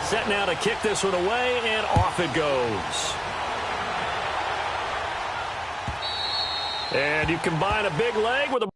Set now to kick this one away, and off it goes. And you combine a big leg with a...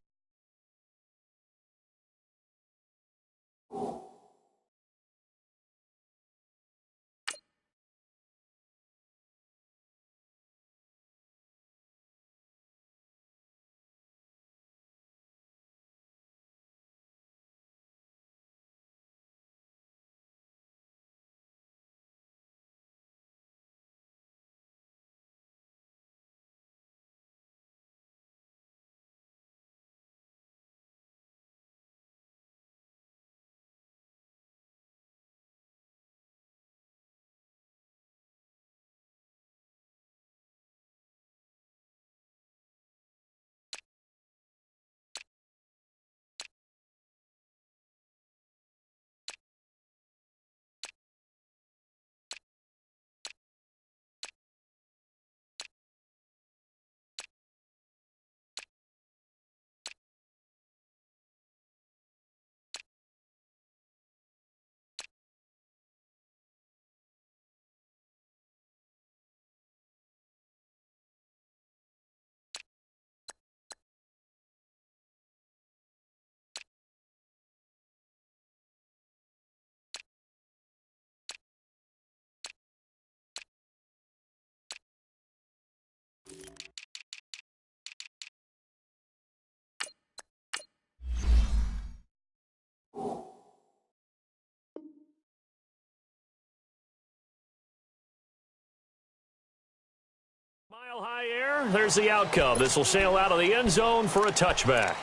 Mile high air, there's the outcome. This will sail out of the end zone for a touchback.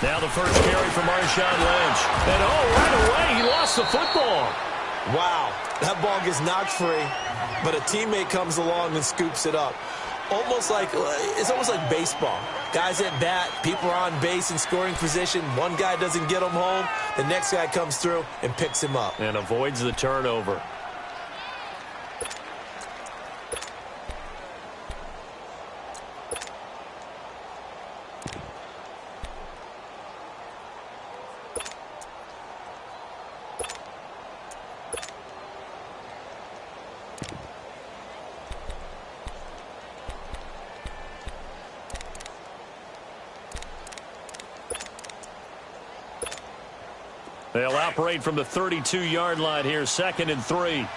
Now the first carry from Marshawn Lynch. And right away, he lost the football. Wow, that ball gets knocked free, but a teammate comes along and scoops it up. It's almost like baseball. Guys at bat, people are on base in scoring position. One guy doesn't get him home. The next guy comes through and picks him up. And avoids the turnover. They'll operate from the 32-yard line here, 2nd and 3.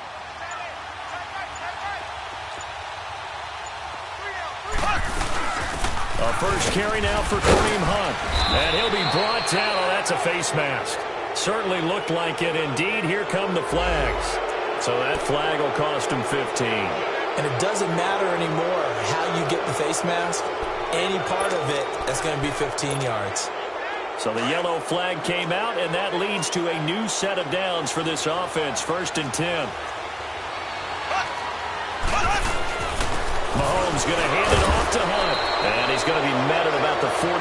A first carry now for Kareem Hunt. And he'll be brought down. Oh, that's a face mask. Certainly looked like it. Indeed, here come the flags. So that flag will cost him 15. And it doesn't matter anymore how you get the face mask. Any part of it, that's going to be 15 yards. So the yellow flag came out, and that leads to a new set of downs for this offense. 1st and 10. Mahomes going to hand it off to Hunt. And he's going to be met at about the 43.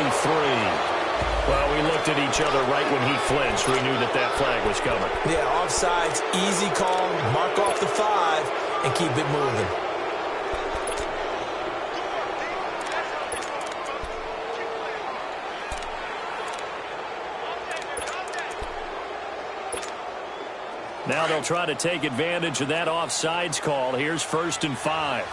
Well, we looked at each other right when he flinched. We knew that that flag was coming. Yeah, offsides, easy call, mark off the 5, and keep it moving. Now they'll try to take advantage of that offsides call. Here's 1st and 5.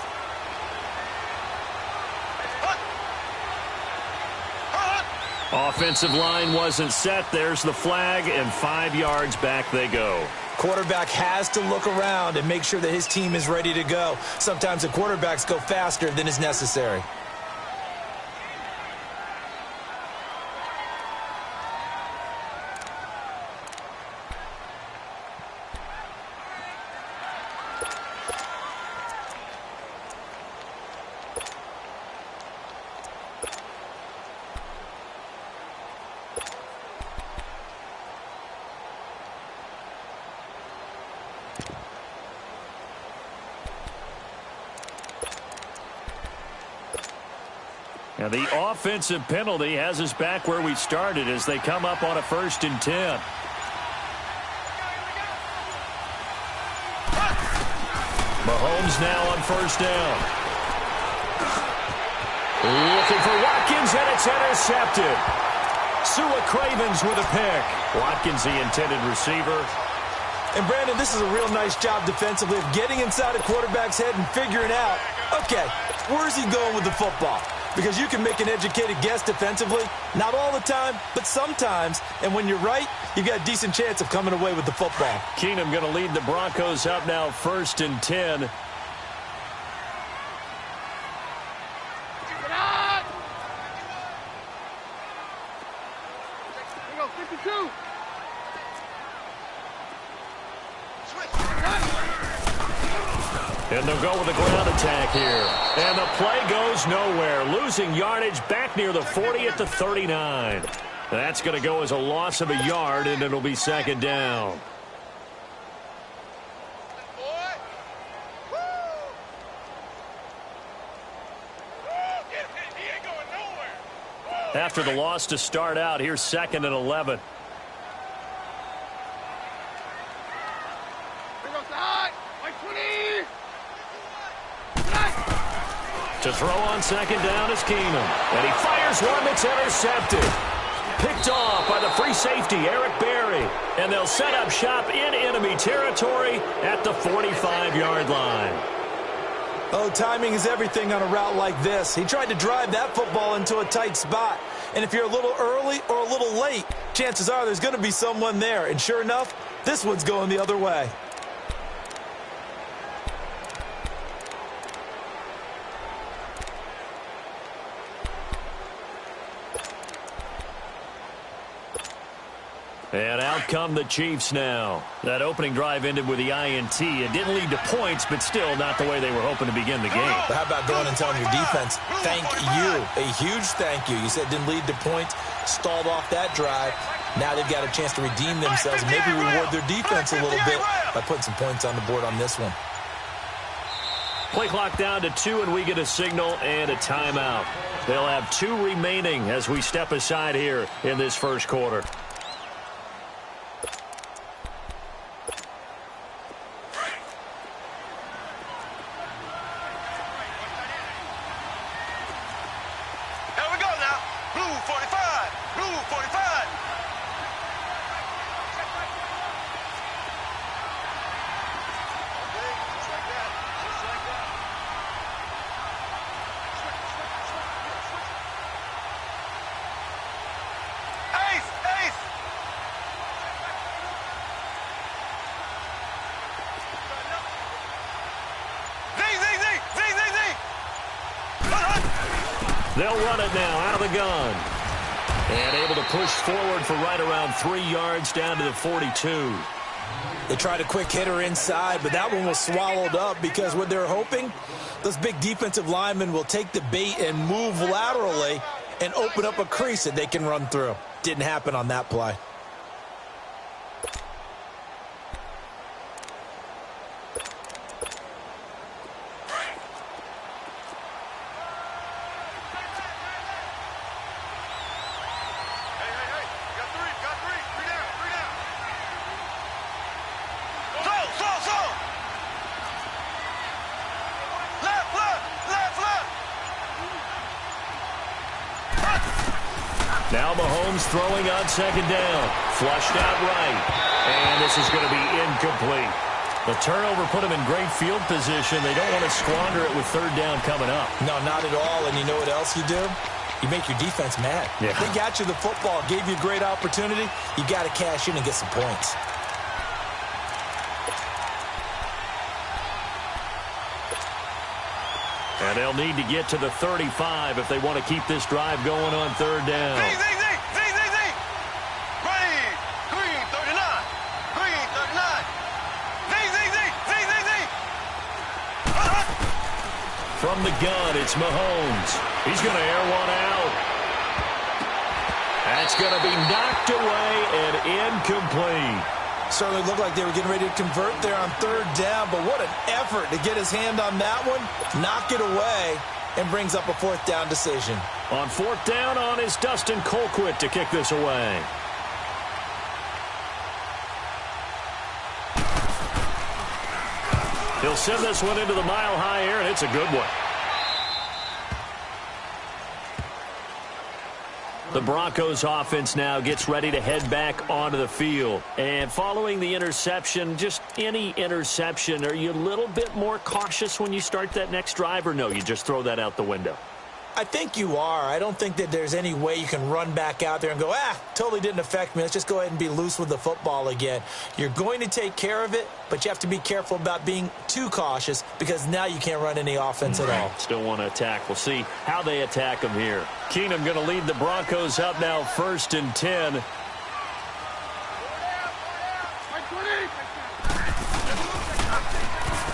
Offensive line wasn't set. There's the flag, and 5 yards back they go. Quarterback has to look around and make sure that his team is ready to go. Sometimes the quarterbacks go faster than is necessary. And the offensive penalty has us back where we started as they come up on a 1st and 10. Mahomes now on 1st down. Looking for Watkins, and it's intercepted. Sua Cravens with a pick. Watkins, the intended receiver. And, Brandon, this is a real nice job defensively of getting inside a quarterback's head and figuring out, okay, where's he going with the football? Because you can make an educated guess defensively. Not all the time, but sometimes. And when you're right, you've got a decent chance of coming away with the football. Keenum going to lead the Broncos up now 1st and 10. And they'll go with a ground attack here. And the play goes nowhere. Losing yardage back near the 40 at the 39. That's going to go as a loss of a yard, and it'll be 2nd down. After the loss to start out, here's 2nd and 11. To throw on 2nd down is Keenum. And he fires one that's intercepted. Picked off by the free safety, Eric Berry. And they'll set up shop in enemy territory at the 45-yard line. Oh, timing is everything on a route like this. He tried to drive that football into a tight spot. And if you're a little early or a little late, chances are there's going to be someone there. And sure enough, this one's going the other way. And out come the Chiefs now. That opening drive ended with the INT. It didn't lead to points, but still not the way they were hoping to begin the game. But how about going and telling your defense, thank you, a huge thank you. You said it didn't lead to points, stalled off that drive. Now they've got a chance to redeem themselves and maybe reward their defense a little bit by putting some points on the board on this one. Play clock down to 2, and we get a signal and a timeout. They'll have 2 remaining as we step aside here in this first quarter. They'll run it now out of the gun. And able to push forward for right around 3 yards down to the 42. They tried a quick hitter inside, but that one was swallowed up because what they're hoping, those big defensive linemen will take the bait and move laterally and open up a crease that they can run through. Didn't happen on that play. Now Mahomes throwing on 2nd down. Flushed out right. And this is going to be incomplete. The turnover put them in great field position. They don't want to squander it with 3rd down coming up. No, not at all. And you know what else you do? You make your defense mad. Yeah. They got you the football, gave you a great opportunity. You got to cash in and get some points. And they'll need to get to the 35 if they want to keep this drive going on 3rd down. From the gun, it's Mahomes. He's going to air one out. That's going to be knocked away and incomplete. Certainly looked like they were getting ready to convert there on 3rd down, but what an effort to get his hand on that one, knock it away, and brings up a fourth down decision. On fourth down on is Dustin Colquitt to kick this away. He'll send this one into the mile-high air, and it's a good one. The Broncos offense now gets ready to head back onto the field. And following the interception, just any interception, are you a little bit more cautious when you start that next drive, or no, you just throw that out the window? I think you are. I don't think that there's any way you can run back out there and go, totally didn't affect me. Let's just go ahead and be loose with the football again. You're going to take care of it, but you have to be careful about being too cautious because now you can't run any offense at all. Still want to attack. We'll see how they attack them here. Keenum going to lead the Broncos up now 1st and 10.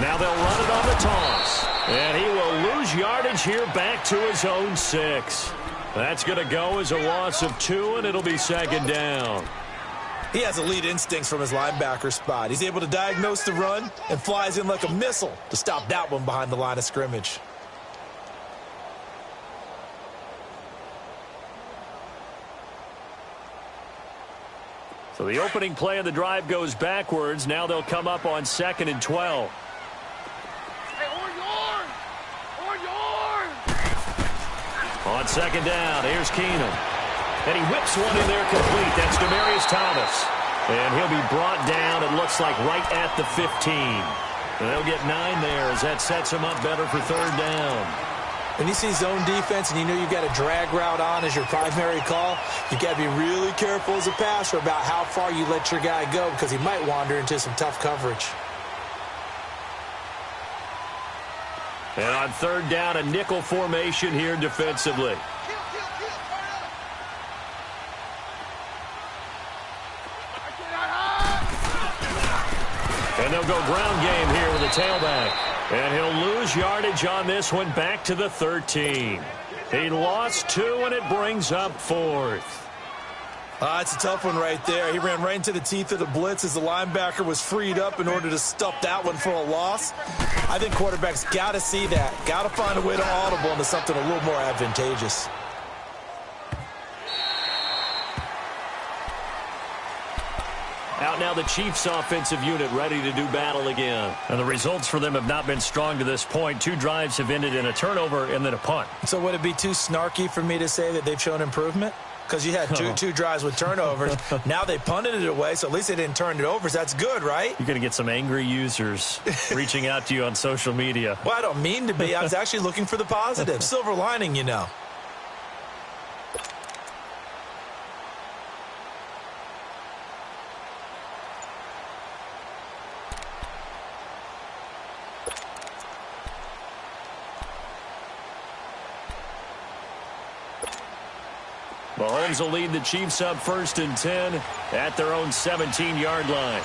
Now they'll run it on the toss. And he will lose yardage here back to his own 6. That's going to go as a loss of 2, and it'll be 2nd down. He has elite instincts from his linebacker spot. He's able to diagnose the run and flies in like a missile to stop that one behind the line of scrimmage. So the opening play of the drive goes backwards. Now they'll come up on 2nd and 12. On 2nd down, here's Keenum. And he whips one in there complete. That's Demaryius Thomas. And he'll be brought down, it looks like, right at the 15. And they'll get 9 there as that sets him up better for 3rd down. When you see zone defense and you know you've got a drag route on as your primary call, you've got to be really careful as a passer about how far you let your guy go because he might wander into some tough coverage. And on 3rd down, a nickel formation here defensively. And they'll go ground game here with a tailback. And he'll lose yardage on this one back to the 13. He lost 2, and it brings up 4th. It's a tough one right there. He ran right into the teeth of the blitz as the linebacker was freed up in order to stuff that one for a loss. I think quarterbacks got to see that. Got to find a way to audible into something a little more advantageous. Out now the Chiefs offensive unit ready to do battle again. And the results for them have not been strong to this point. 2 drives have ended in a turnover and then a punt. So would it be too snarky for me to say that they've shown improvement? Because you had two drives with turnovers. Now they punted it away, so at least they didn't turn it over. So that's good, right? You're going to get some angry users reaching out to you on social media. Well, I don't mean to be. I was actually looking for the positive. Silver lining, you know. Mahomes will lead the Chiefs up 1st and 10 at their own 17-yard line.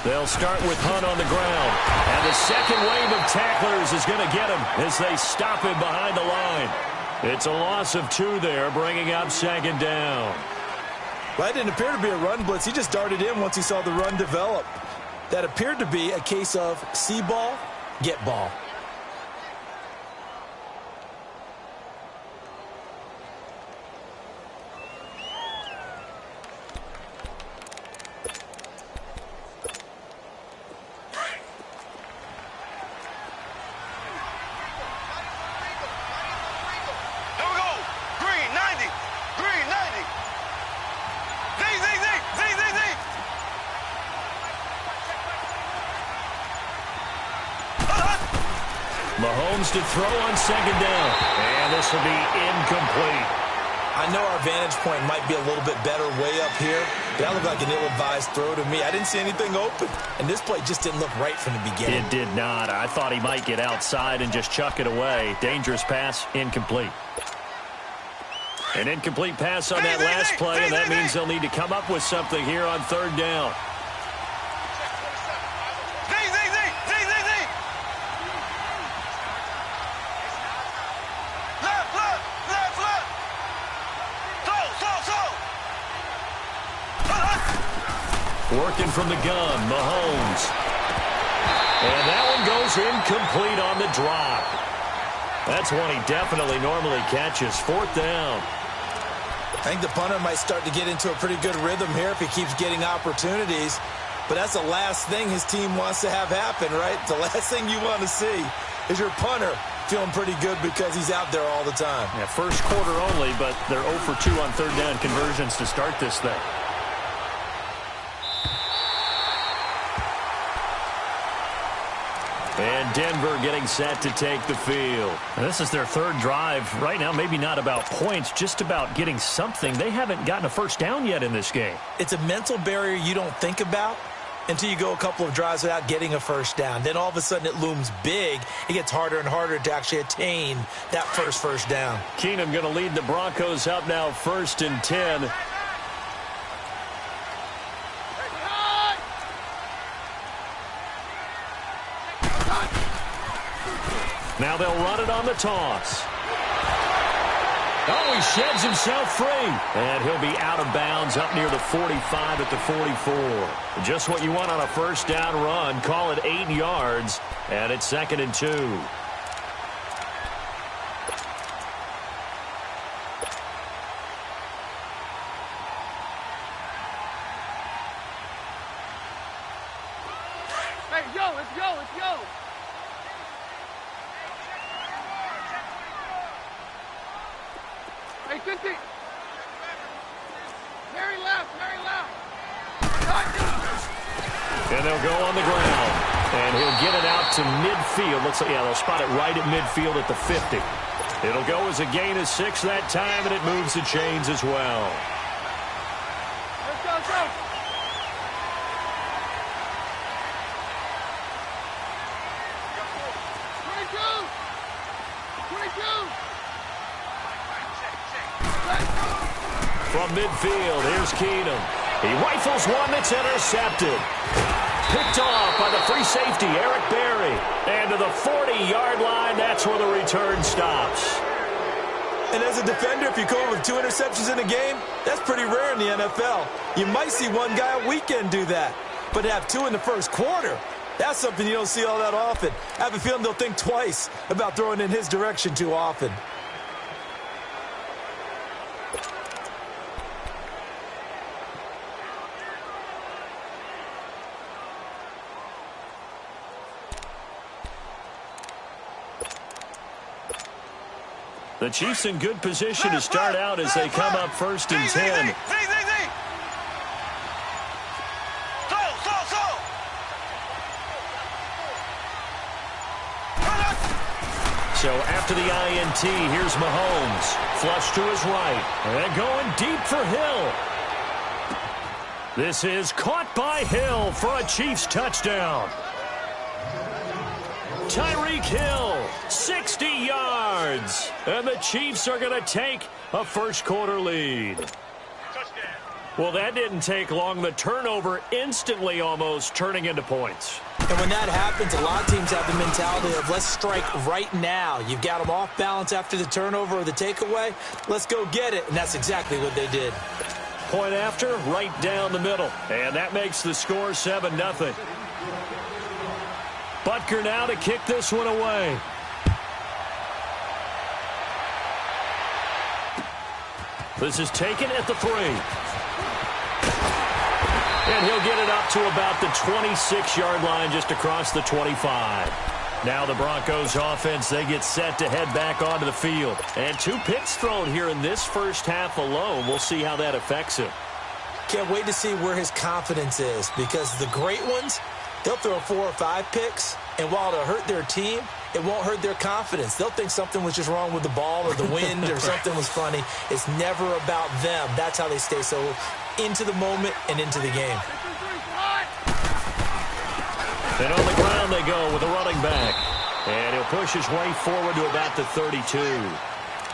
They'll start with Hunt on the ground. And the second wave of tacklers is going to get him as they stop him behind the line. It's a loss of 2 there, bringing up 2nd down. Well, that didn't appear to be a run blitz. He just darted in once he saw the run develop. That appeared to be a case of see ball, get ball. Mahomes to throw on 2nd down. And this will be incomplete. I know our vantage point might be a little bit better way up here, but that looked like an ill-advised throw to me. I didn't see anything open, and this play just didn't look right from the beginning. It did not. I thought he might get outside and just chuck it away. Dangerous pass, incomplete. An incomplete pass on that last play, and that means they'll need to come up with something here on 3rd down. Working from the gun, Mahomes. is incomplete on the drop. That's one he definitely normally catches. 4th down. I think the punter might start to get into a pretty good rhythm here if he keeps getting opportunities. But that's the last thing his team wants to have happen, right? The last thing you want to see is your punter feeling pretty good because he's out there all the time. Yeah, first quarter only, but they're 0 for 2 on 3rd down conversions to start this thing. And Denver getting set to take the field. And this is their 3rd drive. Right now, maybe not about points, just about getting something. They haven't gotten a first down yet in this game. It's a mental barrier you don't think about until you go a couple of drives without getting a first down. Then all of a sudden it looms big. It gets harder and harder to actually attain that first down. Keenum going to lead the Broncos up now 1st and 10. Now they'll run it on the toss. Oh, he sheds himself free. And he'll be out of bounds up near the 45 at the 44. Just what you want on a first down run. Call it 8 yards. And it's 2nd and 2. Hey, yo, let's go, let's go. Hey, 50. Mary left, Mary left. And they'll go on the ground. And he'll get it out to midfield. Looks like, yeah, they'll spot it right at midfield at the 50. It'll go as a gain of 6 that time, and it moves the chains as well. Let's go, let's go. From midfield, here's Keenum. He rifles one that's intercepted. Picked off by the free safety, Eric Berry. And to the 40-yard line, that's where the return stops. And as a defender, if you come up with 2 interceptions in a game, that's pretty rare in the NFL. You might see one guy a weekend do that. But to have 2 in the first quarter, that's something you don't see all that often. I have a feeling they'll think twice about throwing in his direction too often. The Chiefs in good position to start out as they come up 1st and 10. So after the INT, here's Mahomes. Flush to his right. And going deep for Hill. This is caught by Hill for a Chiefs touchdown. Tyreek Hill, 60 yards. And the Chiefs are going to take a first quarter lead. Well, that didn't take long. The turnover instantly almost turning into points. And when that happens, a lot of teams have the mentality of let's strike right now. You've got them off balance after the turnover or the takeaway. Let's go get it. And that's exactly what they did. Point after, right down the middle. And that makes the score 7-0. Butker now to kick this one away. This is taken at the 3. And he'll get it up to about the 26-yard line just across the 25. Now the Broncos offense, they get set to head back onto the field. And 2 picks thrown here in this first half alone. We'll see how that affects him. Can't wait to see where his confidence is, because the great ones, they'll throw 4 or 5 picks, and while it'll hurt their team, it won't hurt their confidence. They'll think something was just wrong with the ball or the wind or something was funny. It's never about them. That's how they stay so into the moment and into the game. And on the ground they go with a running back. And he'll push his way forward to about the 32.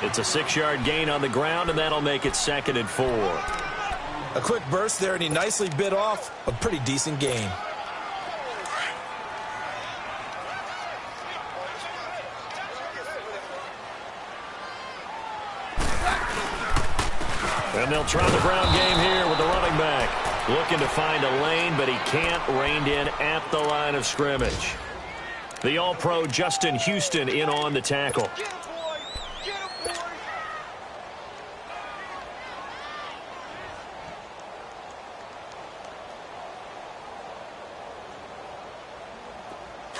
It's a 6-yard gain on the ground, and that'll make it 2nd and 4. A quick burst there, and he nicely bit off a pretty decent gain. And they'll try the ground game here with the running back. Looking to find a lane, but he can't. Reined in at the line of scrimmage. The All-Pro Justin Houston in on the tackle. Get him, boys. Get him, boys.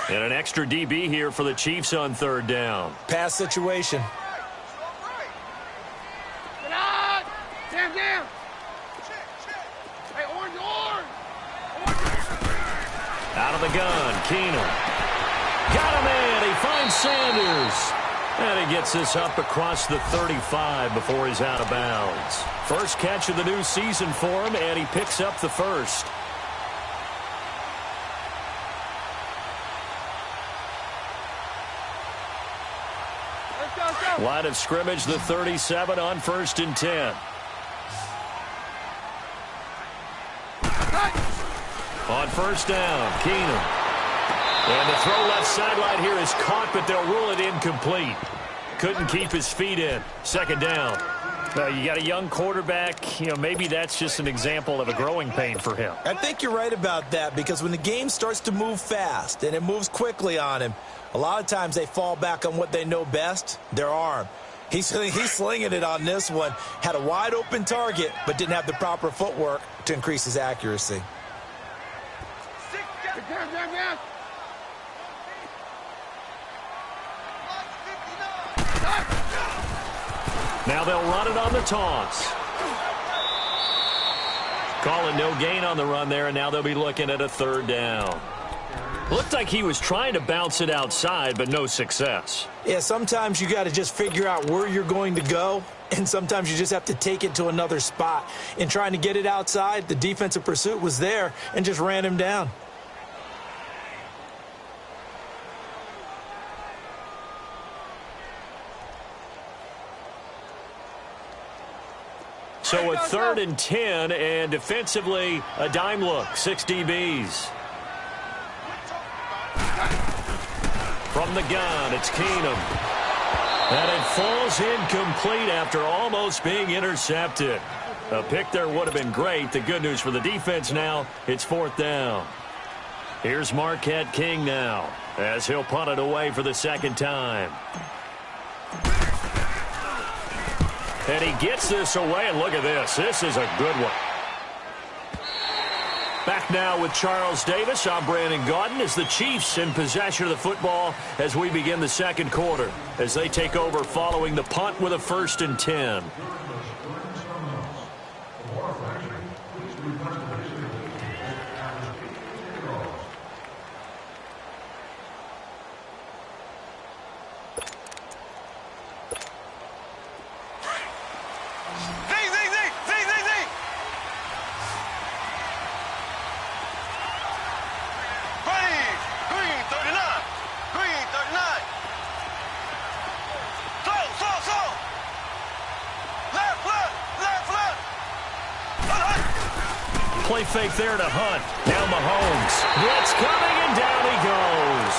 And an extra DB here for the Chiefs on third down. Pass situation. Get out. Damn. Hey, orange. Out of the gun, Keenum. Got him in. He finds Sanders. And he gets this up across the 35 before he's out of bounds. First catch of the new season for him, and he picks up the first. Line of scrimmage, the 37 on 1st and 10. On first down, Keenum. And the throw left sideline here is caught, but they'll rule it incomplete. Couldn't keep his feet in. Second down. You got a young quarterback. Maybe that's just an example of a growing pain for him. I think you're right about that, because when the game starts to move fast and it moves quickly on him, a lot of times they fall back on what they know best, their arm. He's slinging it on this one. Had a wide open target, but didn't have the proper footwork to increase his accuracy. Down. Now they'll run it on the toss. Calling no gain on the run there, and now they'll be looking at a third down. Looked like he was trying to bounce it outside, but no success. Yeah, sometimes you got to just figure out where you're going to go, and sometimes you just have to take it to another spot. In trying to get it outside, the defensive pursuit was there and just ran him down. So a 3rd and 10, and defensively, a dime look, 6 DBs. From the gun, it's Keenum. And it falls incomplete after almost being intercepted. A pick there would have been great. The good news for the defense now, it's 4th down. Here's Marquette King now, as he'll punt it away for the second time. And he gets this away, and look at this. This is a good one. Back now with Charles Davis. I'm Brandon Gaudin as the Chiefs in possession of the football as we begin the second quarter, as they take over following the punt with a 1st and 10. Play fake there to Hunt. Now Mahomes. Blitz coming, and down he goes.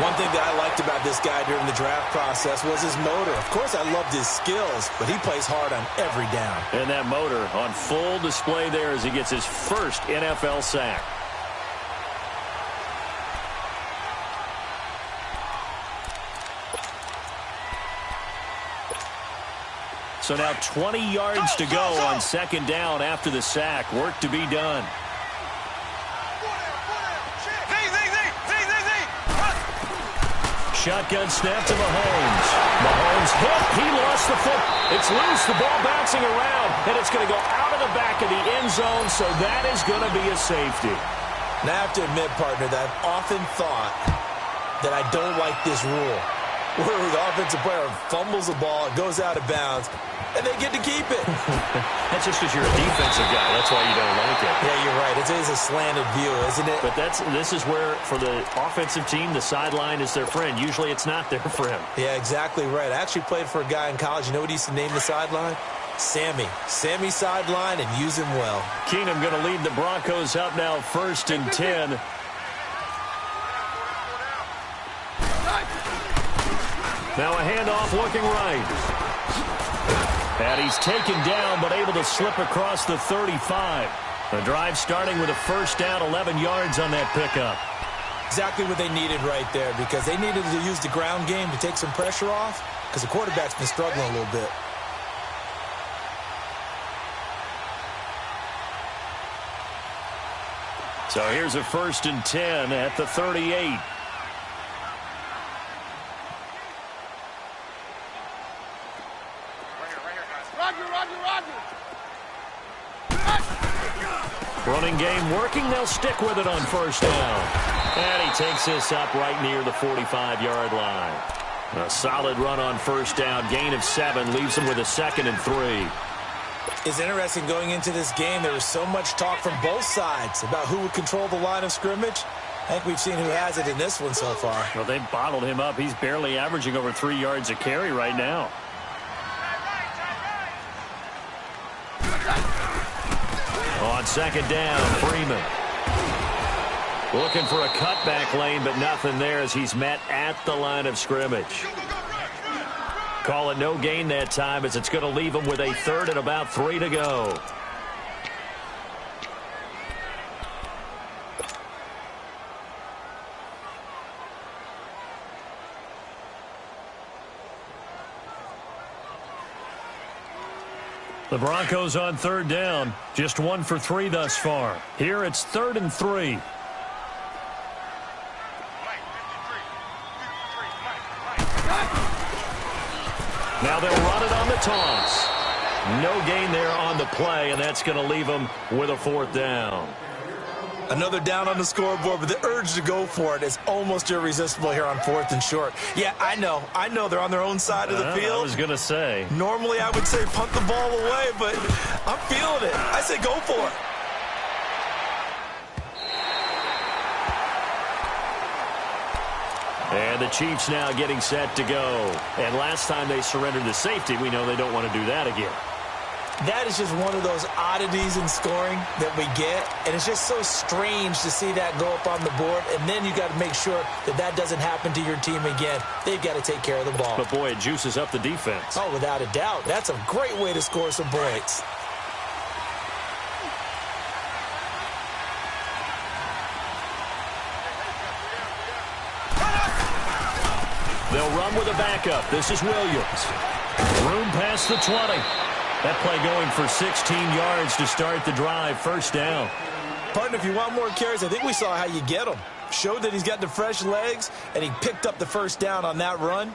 One thing that I liked about this guy during the draft process was his motor. Of course, I loved his skills, but he plays hard on every down. And that motor on full display there as he gets his first NFL sack. So now 20 yards to go on second down after the sack. Work to be done. Shotgun snap to Mahomes. Mahomes hit. He lost the foot. It's loose. The ball bouncing around. And it's going to go out of the back of the end zone. So that is going to be a safety. Now I have to admit, partner, that I've often thought that I don't like this rule, where the offensive player fumbles the ball, it goes out of bounds, and they get to keep it. That's just because you're a defensive guy. That's why you don't like it. Yeah, you're right. It is a slanted view, isn't it? But this is where, for the offensive team, the sideline is their friend. Usually it's not there for him. Yeah, exactly right. I actually played for a guy in college. You know what he used to name the sideline? Sammy. Sammy sideline, and use him well. Keenum going to lead the Broncos up now 1st and 10. Now a handoff looking right. And he's taken down, but able to slip across the 35. The drive starting with a first down, 11 yards on that pickup. Exactly what they needed right there, because they needed to use the ground game to take some pressure off, because the quarterback's been struggling a little bit. So here's a 1st and 10 at the 38. Running game working. They'll stick with it on 1st down. And he takes this up right near the 45-yard line. A solid run on 1st down. Gain of 7 leaves him with a 2nd and 3. It's interesting going into this game. There was so much talk from both sides about who would control the line of scrimmage. I think we've seen who has it in this one so far. Well, they've bottled him up. He's barely averaging over 3 yards a carry right now. On 2nd down, Freeman. Looking for a cutback lane, but nothing there as he's met at the line of scrimmage. Call it no gain that time as it's going to leave him with a 3rd and about 3 to go. The Broncos on 3rd down. Just 1 for 3 thus far. Here it's 3rd and 3. Now they'll run it on the toss. No gain there on the play, and that's going to leave them with a 4th down. Another down on the scoreboard, but the urge to go for it is almost irresistible here on 4th and short. Yeah, I know they're on their own side of the field. I was going to say. Normally I would say punt the ball away, but I'm feeling it. I say go for it. And the Chiefs now getting set to go. And last time they surrendered the safety, we know they don't want to do that again. That is just one of those oddities in scoring that we get, and it's just so strange to see that go up on the board, and then you got to make sure that that doesn't happen to your team again. They've got to take care of the ball. But, boy, it juices up the defense. Oh, without a doubt. That's a great way to score some points. They'll run with a backup. This is Williams. Room past the 20. That play going for 16 yards to start the drive. 1st down. Partner, if you want more carries, I think we saw how you get them. Showed that he's got the fresh legs, and he picked up the 1st down on that run.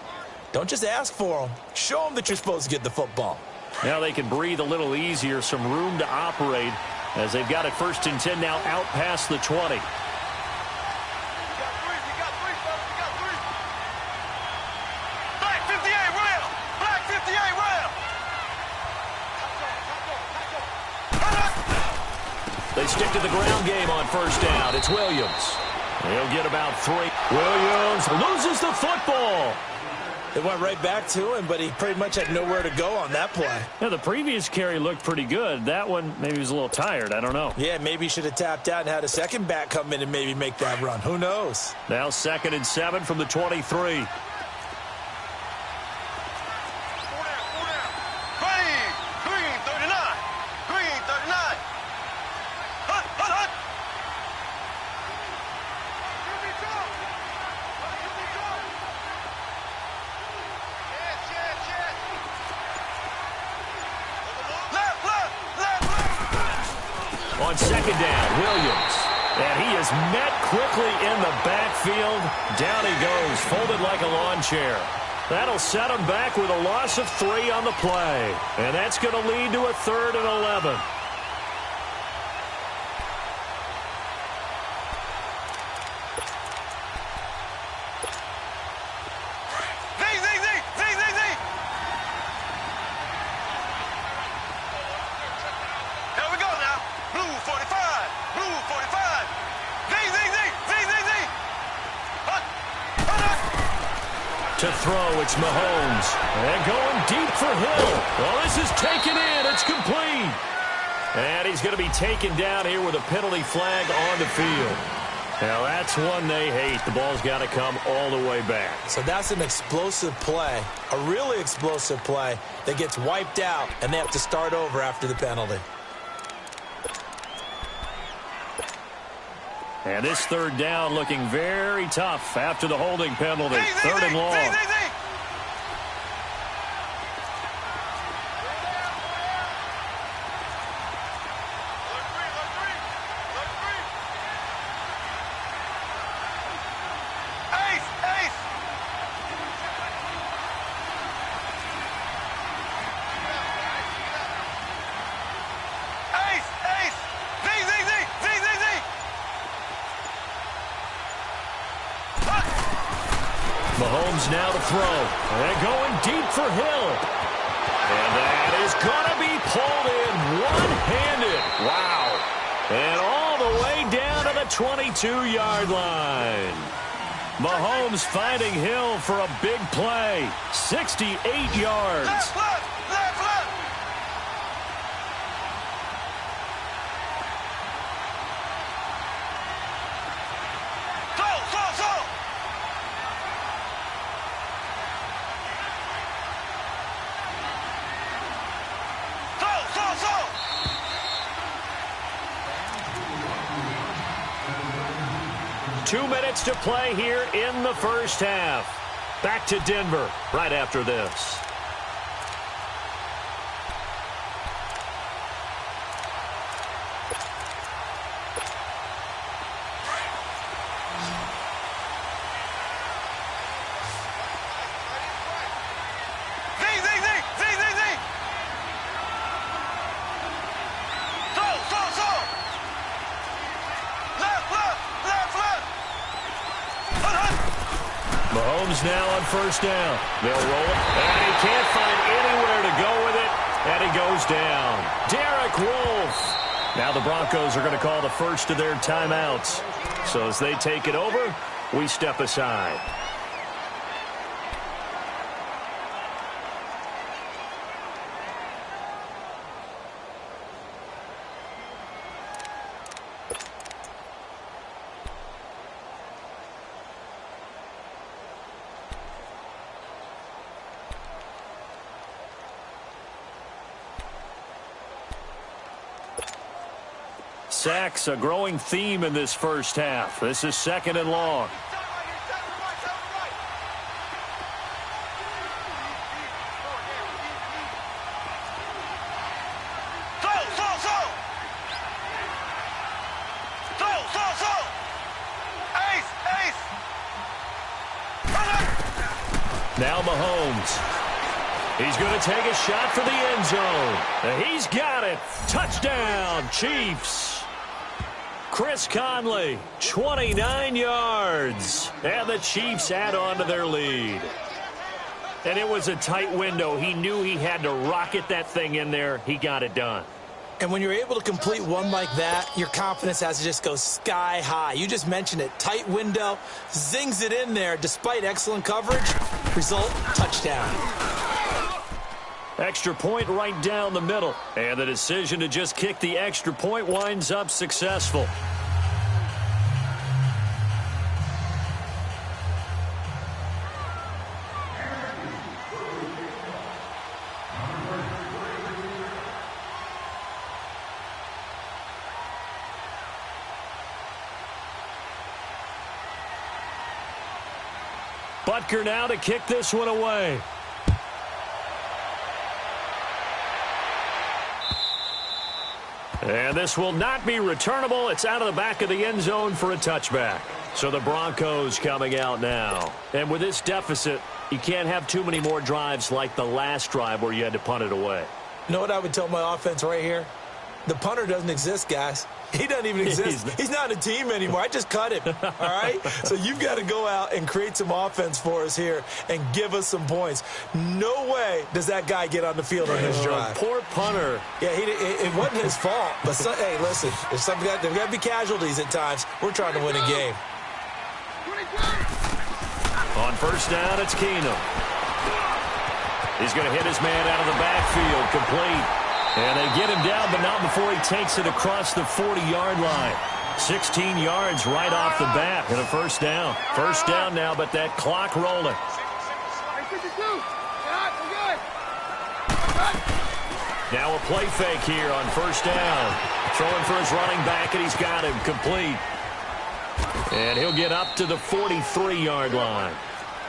Don't just ask for them. Show them that you're supposed to get the football. Now they can breathe a little easier, some room to operate as they've got it 1st and 10 now out past the 20. They stick to the ground game on 1st down. It's Williams. He'll get about 3. Williams loses the football. It went right back to him, but he pretty much had nowhere to go on that play. Yeah, the previous carry looked pretty good. That one, maybe he was a little tired. I don't know. Yeah, maybe he should have tapped out and had a second back come in and maybe make that run. Who knows? Now 2nd and 7 from the 23. On 2nd down, Williams. And he is met quickly in the backfield. Down he goes, folded like a lawn chair. That'll set him back with a loss of 3 on the play. And that's going to lead to a 3rd and 11. To throw, it's Mahomes. And going deep for Hill. Well, this is taken in. It's complete. And he's going to be taken down here with a penalty flag on the field. Now, that's one they hate. The ball's got to come all the way back. So that's an explosive play, a really explosive play that gets wiped out, and they have to start over after the penalty. And this third down looking very tough after the holding penalty. Third and long. Mahomes now to throw. And going deep for Hill. And that is going to be pulled in one-handed. Wow. And all the way down to the 22-yard line. Mahomes finding Hill for a big play. 68 yards. Left, left, left, left. Throw. 2 minutes to play here in the first half. Back to Denver right after this. Mahomes now on first down. They'll roll it, and he can't find anywhere to go with it, and he goes down. Derek Wolfe. Now the Broncos are going to call the first of their timeouts. So as they take it over, we step aside. Sacks, a growing theme in this first half. This is second and long. Now Mahomes. He's going to take a shot for the end zone. And he's got it. Touchdown, Chiefs. Chris Conley, 29 yards. And the Chiefs add on to their lead. And it was a tight window. He knew he had to rocket that thing in there. He got it done. And when you're able to complete one like that, your confidence has to just go sky high. You just mentioned it. Tight window, zings it in there despite excellent coverage. Result, touchdown. Extra point right down the middle. And the decision to just kick the extra point winds up successful. Butker now to kick this one away. And this will not be returnable. It's out of the back of the end zone for a touchback. So the Broncos coming out now. And with this deficit, you can't have too many more drives like the last drive where you had to punt it away. You know what I would tell my offense right here? The punter doesn't exist, guys. He doesn't even exist. He's not a team anymore. I just cut him, all right? So you've got to go out and create some offense for us here and give us some points. No way does that guy get on the field on this drive. Poor punter. Yeah, it wasn't his fault. But, hey, listen, there's got to be casualties at times. We're trying to win a game. On first down, it's Keenum. He's going to hit his man out of the backfield, complete. And they get him down, but not before he takes it across the 40-yard line. 16 yards right off the bat and a first down. First down now, but that clock rolling. Now a play fake here on first down. Throwing for his running back, and he's got him complete. And he'll get up to the 43-yard line.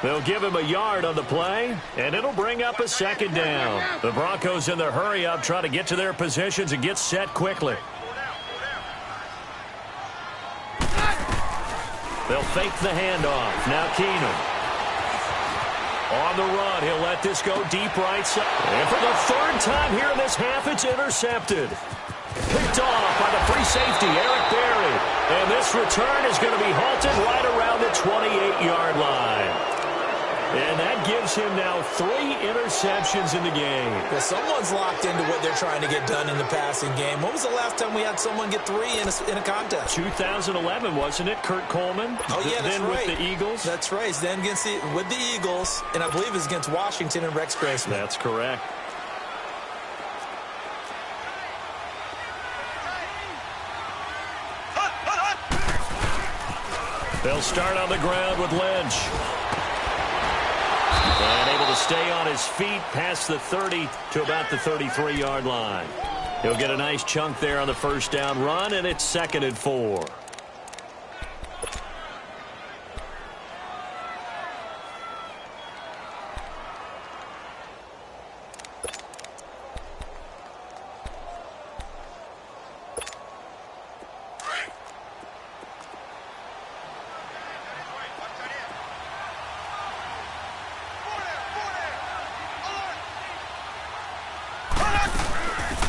They'll give him a yard on the play, and it'll bring up a second down. The Broncos in the hurry-up trying to get to their positions and get set quickly. They'll fake the handoff. Now Keenum. On the run, he'll let this go deep right side. And for the third time here in this half, it's intercepted. Picked off by the free safety, Eric Berry. And this return is going to be halted right around the 28-yard line. And that gives him now 3 interceptions in the game. Well, someone's locked into what they're trying to get done in the passing game. When was the last time we had someone get 3 in a contest? 2011, wasn't it? Kurt Coleman? Oh, yeah, that's then right. With the Eagles? That's right. Then with the Eagles, and I believe it's against Washington and Rex Graceman. That's correct. They'll start on the ground with Lynch. And able to stay on his feet past the 30 to about the 33-yard line. He'll get a nice chunk there on the first down run, and it's 2nd and 4.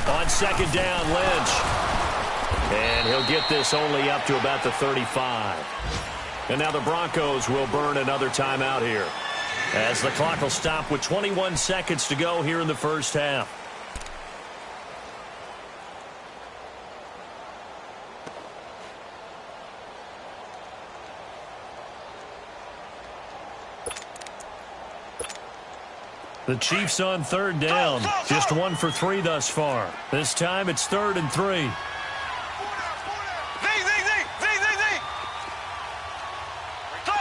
On second down, Lynch. And he'll get this only up to about the 35. And now the Broncos will burn another timeout here, as the clock will stop with 21 seconds to go here in the first half. The Chiefs on third down. Just 1 for 3 thus far. This time it's 3rd and 3. Zing, zing, zing, zing, zing, zing. So.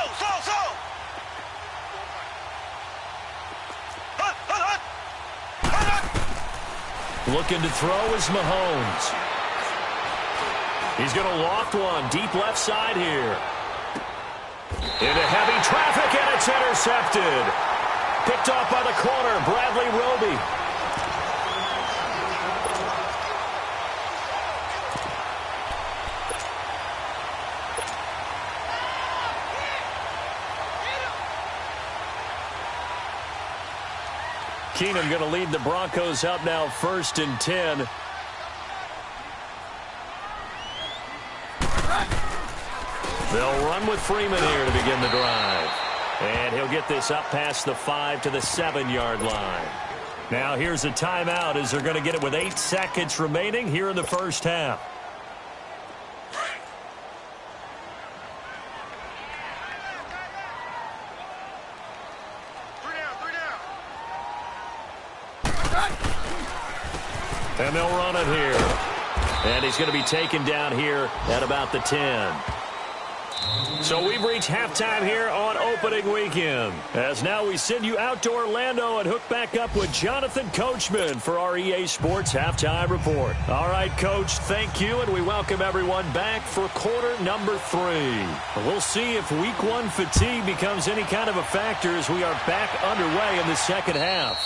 Looking to throw is Mahomes. He's going to loft one deep left side here. Into heavy traffic, and it's intercepted. Picked off by the corner, Bradley Roby. Keenum going to lead the Broncos up now 1st and 10. They'll run with Freeman here to begin the drive. And he'll get this up past the 5 to the 7-yard line. Now here's a timeout as they're going to get it with 8 seconds remaining here in the first half. And they'll run it here. And he's going to be taken down here at about the 10. So we've reached halftime here on opening weekend, as now we send you out to Orlando and hook back up with Jonathan Coachman for our EA Sports Halftime Report. All right, Coach, thank you, and we welcome everyone back for quarter number 3. We'll see if week 1 fatigue becomes any kind of a factor as we are back underway in the second half.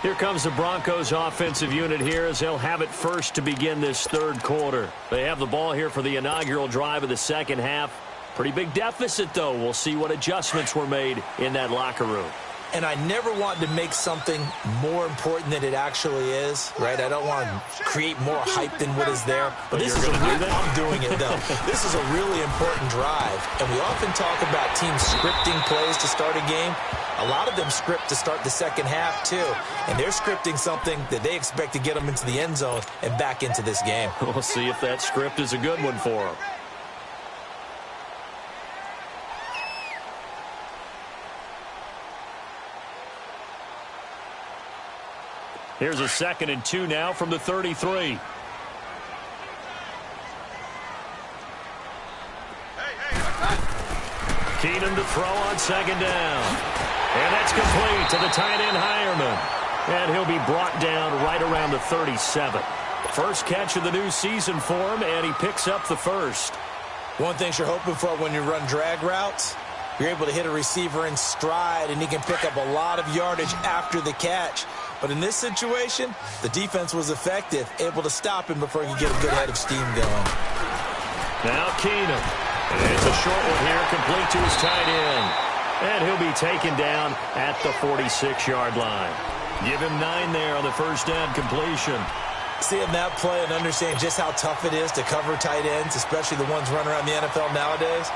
Here comes the Broncos offensive unit here as they'll have it first to begin this third quarter. They have the ball here for the inaugural drive of the second half. Pretty big deficit, though. We'll see what adjustments were made in that locker room. And I never want to make something more important than it actually is, right? I don't want to create more hype than what is there. But this is I'm doing it, though. This is a really important drive. And we often talk about teams scripting plays to start a game. A lot of them script to start the second half, too. And they're scripting something that they expect to get them into the end zone and back into this game. We'll see if that script is a good one for them. Here's a 2nd and 2 now from the 33. Keenum to throw on second down. And that's complete to the tight end, Hireman. And he'll be brought down right around the 37. First catch of the new season for him, and he picks up the first. One thing you're hoping for when you run drag routes, you're able to hit a receiver in stride, and he can pick up a lot of yardage after the catch. But in this situation, the defense was effective, able to stop him before he could get a good head of steam going. Now Keenum. And it's a short one here, complete to his tight end. And he'll be taken down at the 46-yard line. Give him 9 there on the first down completion. Seeing that play and understanding just how tough it is to cover tight ends, especially the ones running around the NFL nowadays,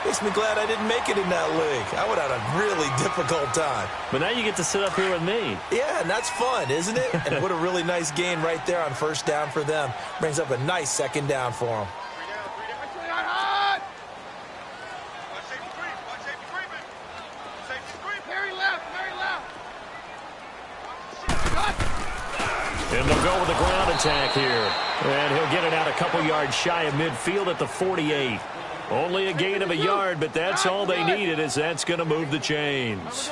makes me glad I didn't make it in that league. I would have had a really difficult time. But now you get to sit up here with me. Yeah, and that's fun, isn't it? And what a really nice gain right there on first down for them. Brings up a nice second down for them. And they'll go with the ground attack here. And he'll get it out a couple yards shy of midfield at the 48. Only a gain of a yard, but that's all they needed, as that's going to move the chains.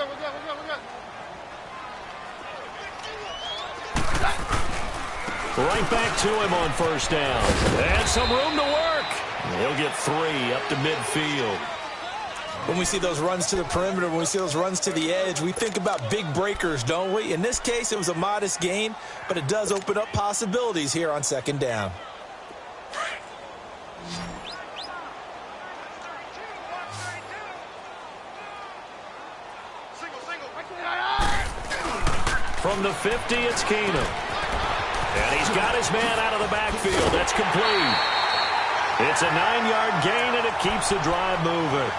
Right back to him on first down. And some room to work. He'll get 3 up to midfield. When we see those runs to the perimeter, when we see those runs to the edge, we think about big breakers, don't we? In this case, it was a modest gain, but it does open up possibilities here on second down. From the 50, it's Keenum. And he's got his man out of the backfield. That's complete. It's a 9-yard gain, and it keeps the drive moving.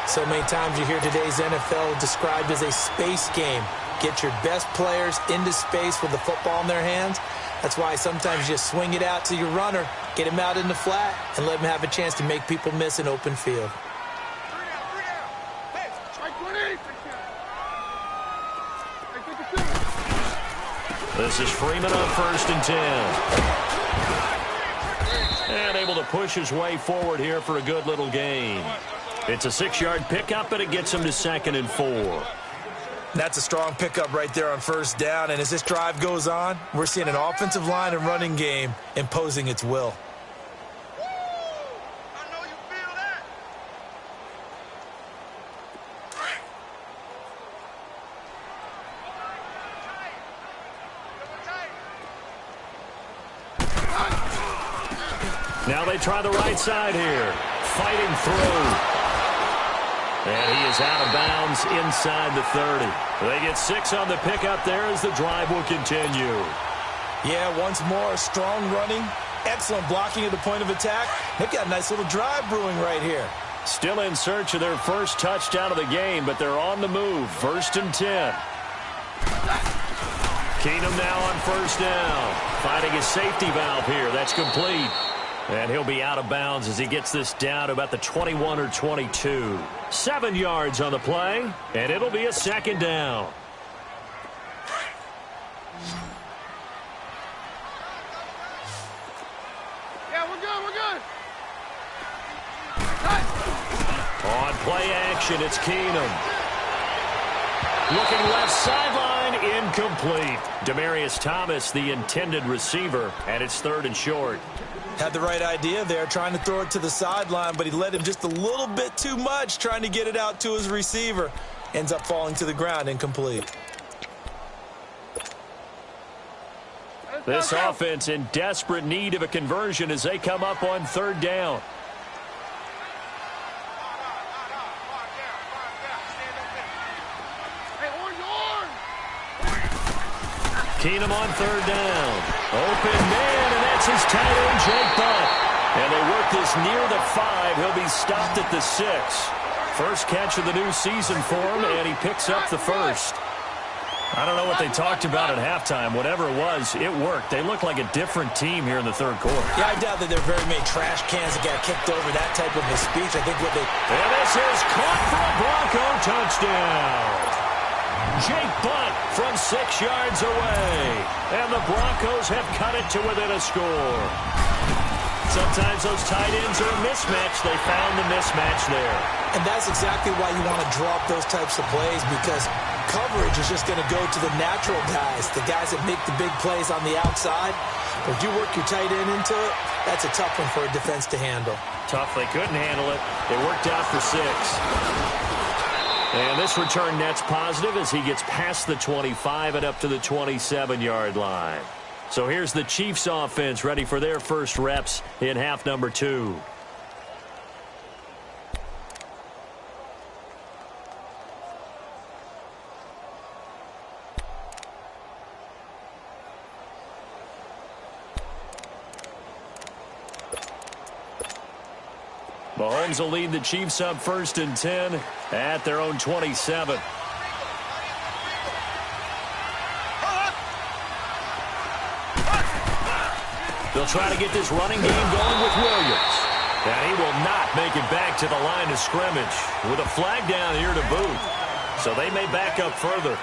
So many times you hear today's NFL described as a space game. Get your best players into space with the football in their hands. That's why sometimes you just swing it out to your runner, get him out in the flat, and let him have a chance to make people miss an open field. This is Freeman on first and 10. And able to push his way forward here for a good little gain. It's a 6-yard pickup, and it gets him to 2nd and 4. That's a strong pickup right there on first down, and as this drive goes on, we're seeing an offensive line and running game imposing its will. Now they try the right side here. Fighting through. And he is out of bounds inside the 30. They get 6 on the pickup there as the drive will continue. Yeah, once more, strong running, excellent blocking at the point of attack. They've got a nice little drive brewing right here. Still in search of their first touchdown of the game, but they're on the move. 1st and 10. Keenum now on first down. Finding his safety valve here. That's complete. And he'll be out of bounds as he gets this down to about the 21 or 22. 7 yards on the play, and it'll be a 2nd down. Yeah, we're good. On play action, it's Keenum. Looking left sideline, incomplete. Demaryius Thomas, the intended receiver, and it's 3rd and short. Had the right idea there, trying to throw it to the sideline, but he led him just a little bit too much, trying to get it out to his receiver. Ends up falling to the ground, incomplete. This offense in desperate need of a conversion as they come up on 3rd down. Keenum on 3rd down. Open man, and that's his tight end, Jake Butt. And they work this near the 5. He'll be stopped at the 6. First catch of the new season for him, and he picks up the first. I don't know what they talked about at halftime. Whatever it was, it worked. They look like a different team here in the 3rd quarter. Yeah, I doubt that there are very many trash cans that got kicked over that type of a speech. I think what they... And this is caught for a Bronco touchdown. Jake Butt from 6 yards away. And the Broncos have cut it to within a score. Sometimes those tight ends are a mismatch. They found the mismatch there. And that's exactly why you want to draw up those types of plays, because coverage is just going to go to the natural guys, the guys that make the big plays on the outside. But if you work your tight end into it, that's a tough one for a defense to handle. Tough. They couldn't handle it. They worked out for 6. And this return net's positive as he gets past the 25 and up to the 27-yard line. So here's the Chiefs offense ready for their first reps in half number 2. Mahomes will lead the Chiefs up 1st and 10 at their own 27. They'll try to get this running game going with Williams. And he will not make it back to the line of scrimmage with a flag down here to boot. So they may back up further.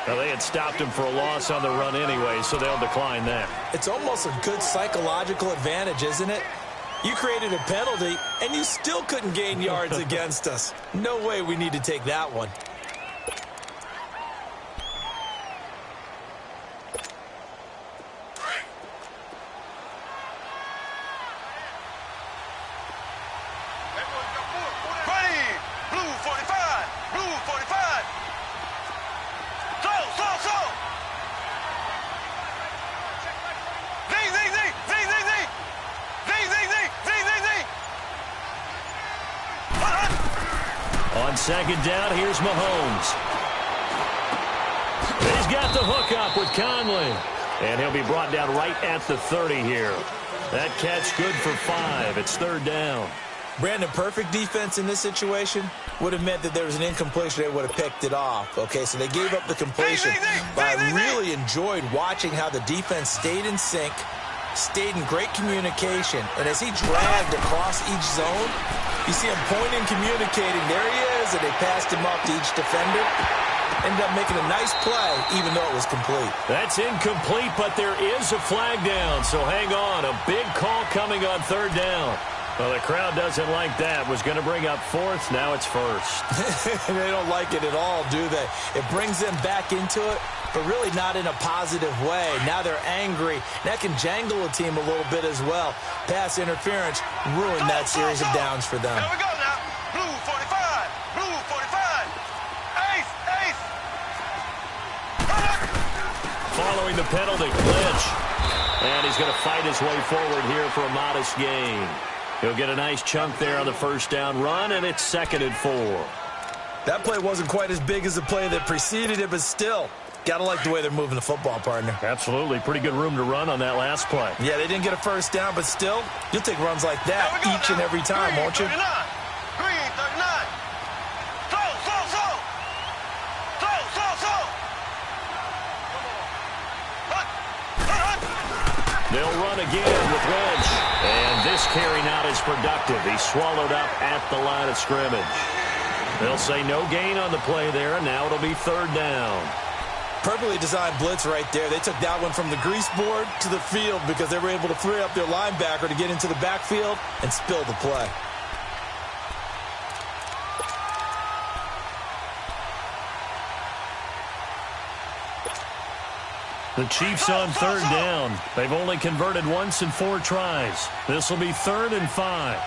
Now, they had stopped him for a loss on the run anyway, so they'll decline that. It's almost a good psychological advantage, isn't it? You created a penalty, and you still couldn't gain yards against us. No way we need to take that one. On 2nd down, here's Mahomes. He's got the hook up with Conley. And he'll be brought down right at the 30 here. That catch good for 5. It's 3rd down. Brandon, perfect defense in this situation would have meant that there was an incompletion. They would have picked it off. Okay, so they gave up the completion. But I really enjoyed watching how the defense stayed in sync, stayed in great communication. And as he dragged across each zone, you see him pointing, communicating. There he is, and they passed him up to each defender. Ended up making a nice play, even though it was complete. That's incomplete, but there is a flag down, so hang on. A big call coming on 3rd down. Well, the crowd doesn't like that. Was going to bring up 4th. Now it's 1st. They don't like it at all, do they? It brings them back into it, but really not in a positive way. Now they're angry. That can jangle a team a little bit as well. Pass interference ruined that series of downs for them. Here we go now. Blue 45. Blue 45. Ace. Ace. Following the penalty, Lynch. And he's going to fight his way forward here for a modest gain. He'll get a nice chunk there on the 1st down run, and it's 2nd and 4. That play wasn't quite as big as the play that preceded it, but still, gotta like the way they're moving the football, partner. Absolutely. Pretty good room to run on that last play. Yeah, they didn't get a 1st down, but still, you'll take runs like that each and every time, won't you? Green 39. They'll run again with Lynch. And this carry not as productive. He's swallowed up at the line of scrimmage. They'll say no gain on the play there, and now it'll be 3rd down. Perfectly designed blitz right there. They took that one from the grease board to the field because they were able to free up their linebacker to get into the backfield and spill the play. The Chiefs on 3rd down. They've only converted once in 4 tries. This will be 3rd and 5.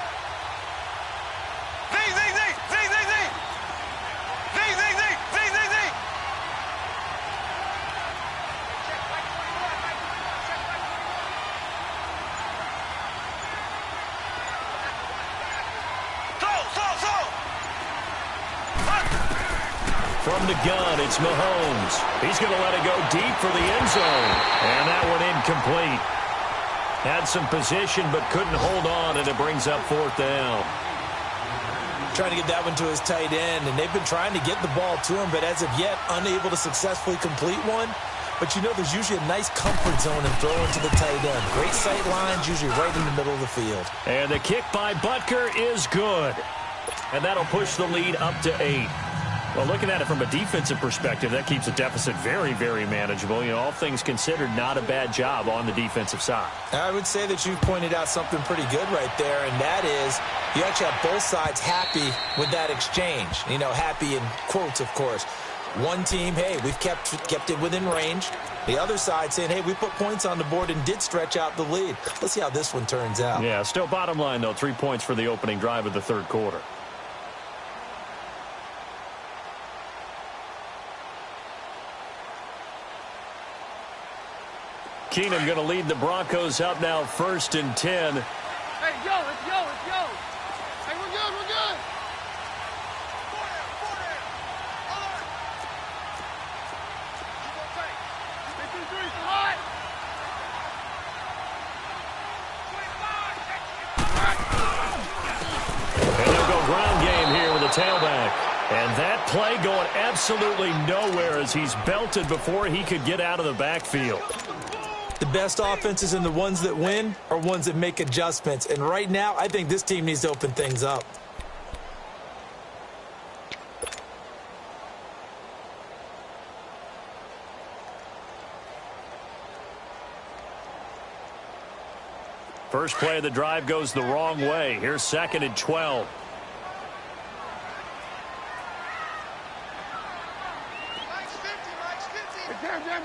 From the gun, it's Mahomes. He's going to let it go deep for the end zone. And that one incomplete. Had some position but couldn't hold on, and it brings up 4th down. Trying to get that one to his tight end, and they've been trying to get the ball to him, but as of yet, unable to successfully complete one. But you know there's usually a nice comfort zone in throwing to the tight end. Great sight lines, usually right in the middle of the field. And the kick by Butker is good. And that'll push the lead up to 8. Well, looking at it from a defensive perspective, that keeps the deficit very, very manageable. You know, all things considered, not a bad job on the defensive side. I would say that you've pointed out something pretty good right there, and that is you actually have both sides happy with that exchange. You know, happy in quotes, of course. One team, hey, we've kept it within range. The other side saying, hey, we put points on the board and did stretch out the lead. Let's see how this one turns out. Yeah, still bottom line, though, 3 points for the opening drive of the third quarter. Keenum going to lead the Broncos up now 1st and 10. Hey, let's go. Hey, we're good. And they'll go ground game here with a tailback. And that play going absolutely nowhere as he's belted before he could get out of the backfield. The best offenses and the ones that win are ones that make adjustments. And right now, I think this team needs to open things up. First play of the drive goes the wrong way. Here's 2nd and 12.